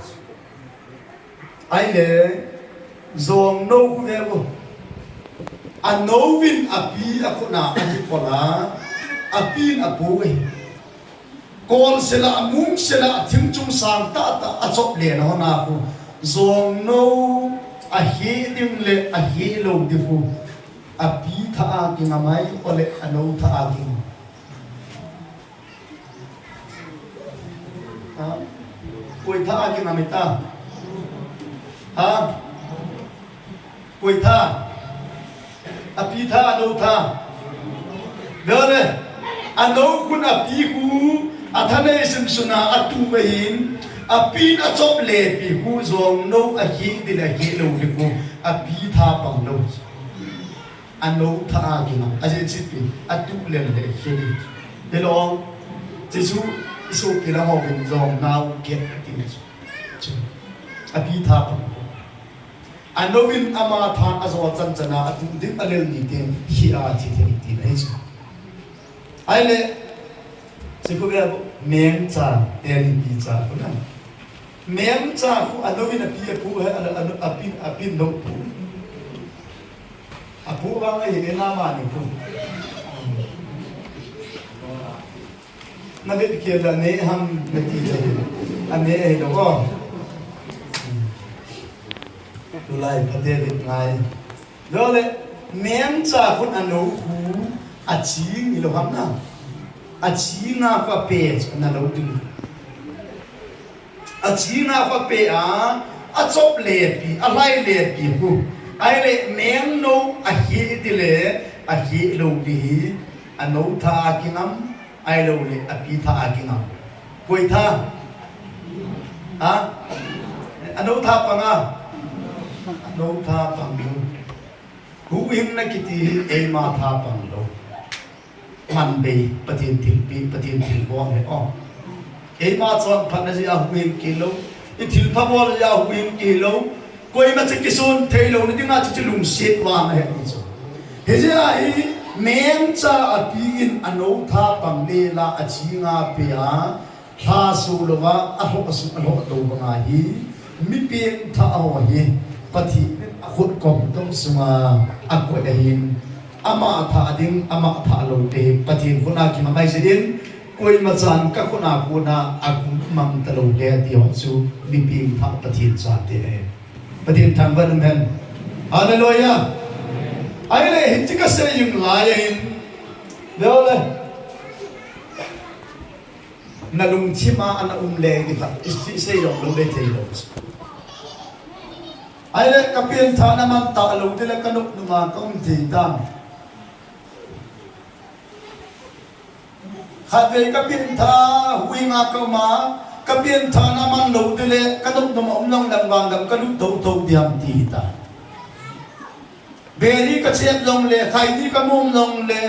A: ai le zong no ko vebo anovin api ako na ani pola apin apu e kol sila amung sila thim chung sang ta achop le na na ko zong no ahi dim le ahi lo difu api tha ki ngamai ole ano tha ki ha koi tha ki ngamita ha koi tha api tha ano tha dole ano kun api ku athane sim suna atu behin api na chop le pi ku zong no ahi di la hi lo li ku api tha pang lo ano tha gi na aje chipi atu le le heli de long jesu isu ki la ho bin zong nau ke ti api tha pa ano win ama tha azo chan chana atu dim alel ni tem hi a chi ti nei chu ai le siku ga mangcha eli pi cha ko na mangcha ku ano win api pu ha ano api no pu apu ba ngai na ma ni pu na de ke la ne ham na ti de ane ai do ko tu lai phate de ngai do le mangcha kun ano hu a chi ni lo ham na a chi na fa pe na lo tu a chi na fa pe a chop le pi a lai le pi hu ai le meng no a hi ti le a hi lo bi a no tha ki ngam ai lo le a pi tha ki ngam koi tha ha a no tha pa nga a no tha pang lo hu him na ki ti e ma tha pang lo man be patin thil bo he o e ma chon phan na ya hu him ki lo i thil pha bo ya hu him ki lo koi ma chiki sun thelo ni dinga chi lung set wa na he ni so he je ai mangcha apin ano tha pang le la a chi nga pe a tha su lo wa a ho su a ho do ba nga hi mi pe tha aw hi pathi a khut kom tong suma a ko da hin ama tha ding ama tha lo te pathin khuna ki ma mai se din koi ma chan ka khuna ku na a kum mang ta lo le ti ho su mi pe tha pathin cha te patin thang van men hallelujah ai le hit ka se yung lai in lo le na lung chi ma ana le ni ka isi se yo lo le te lo ai le ka pien tha na man ta lo te le kanuk nu ma kong ti tam khatvei ka pien tha hui nga ka ma ka pien tha na man lo te le kanuk nu ma long dang wang dang kanuk tho diam ti ta beri ka chep long le khai ni ka mom long le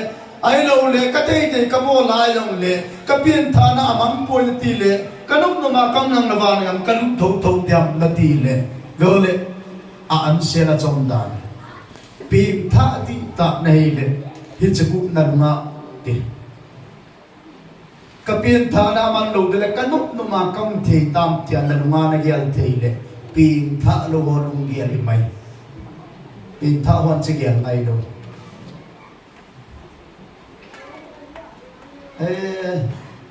A: ai lo le ka te ka bo lai long le ka pien tha na amam poi le ti le kanuk nu ma kang nang na wang dang kanuk tho diam na ti le lo le a an se na chom dan pi tha ti ta nei le hi chu na nga ti ka pien tha na man lo de le kanuk nu ma kang the tam tian na nga na gyal the le pi tha lo ho lung gyal li mai pi tha hon che gyal mai lo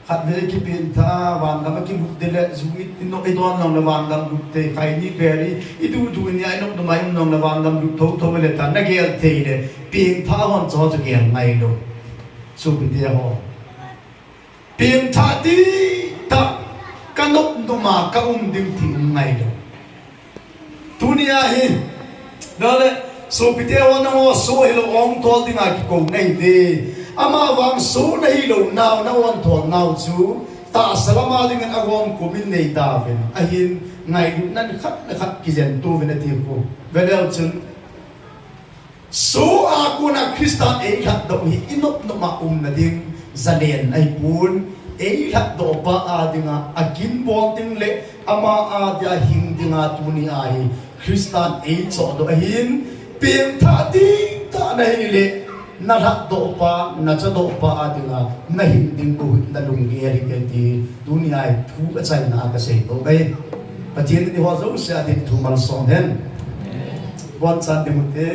A: khatvei ki pien tha wan ga ki bu de le zui no e don long na wan gam bu te kai ni beri I du ni ai no mai no na wan gam bu tho le ta na gyal the le pien tha hon cho che gyal mai lo sopiteho pien tha ti ta kanok no ma ka dim thi ngai lo tunia hi dole sopiteho na mo so hilo ong tol dinga ki ko nei de ama wang so nei lo naw na on thol naw chu ta salama ding an awom ko min nei ta ven a hin ngai nan khat ki jen tu ven ti ko vedel chun so a ku na kristan e khat do hi inop no ma na ding zalen ai pun e khat do pa a dinga akin bol ding le ama a dia hing dinga tu ni ai kristan e cho do hin pien tha ti ta nei le na rak do pa na cha do pa adinga na hinding ko na lungi ri ke ti dunia thu ka chai na ka sei to kai pathian ni ho zo se adin thu mal som hen bon chan de mute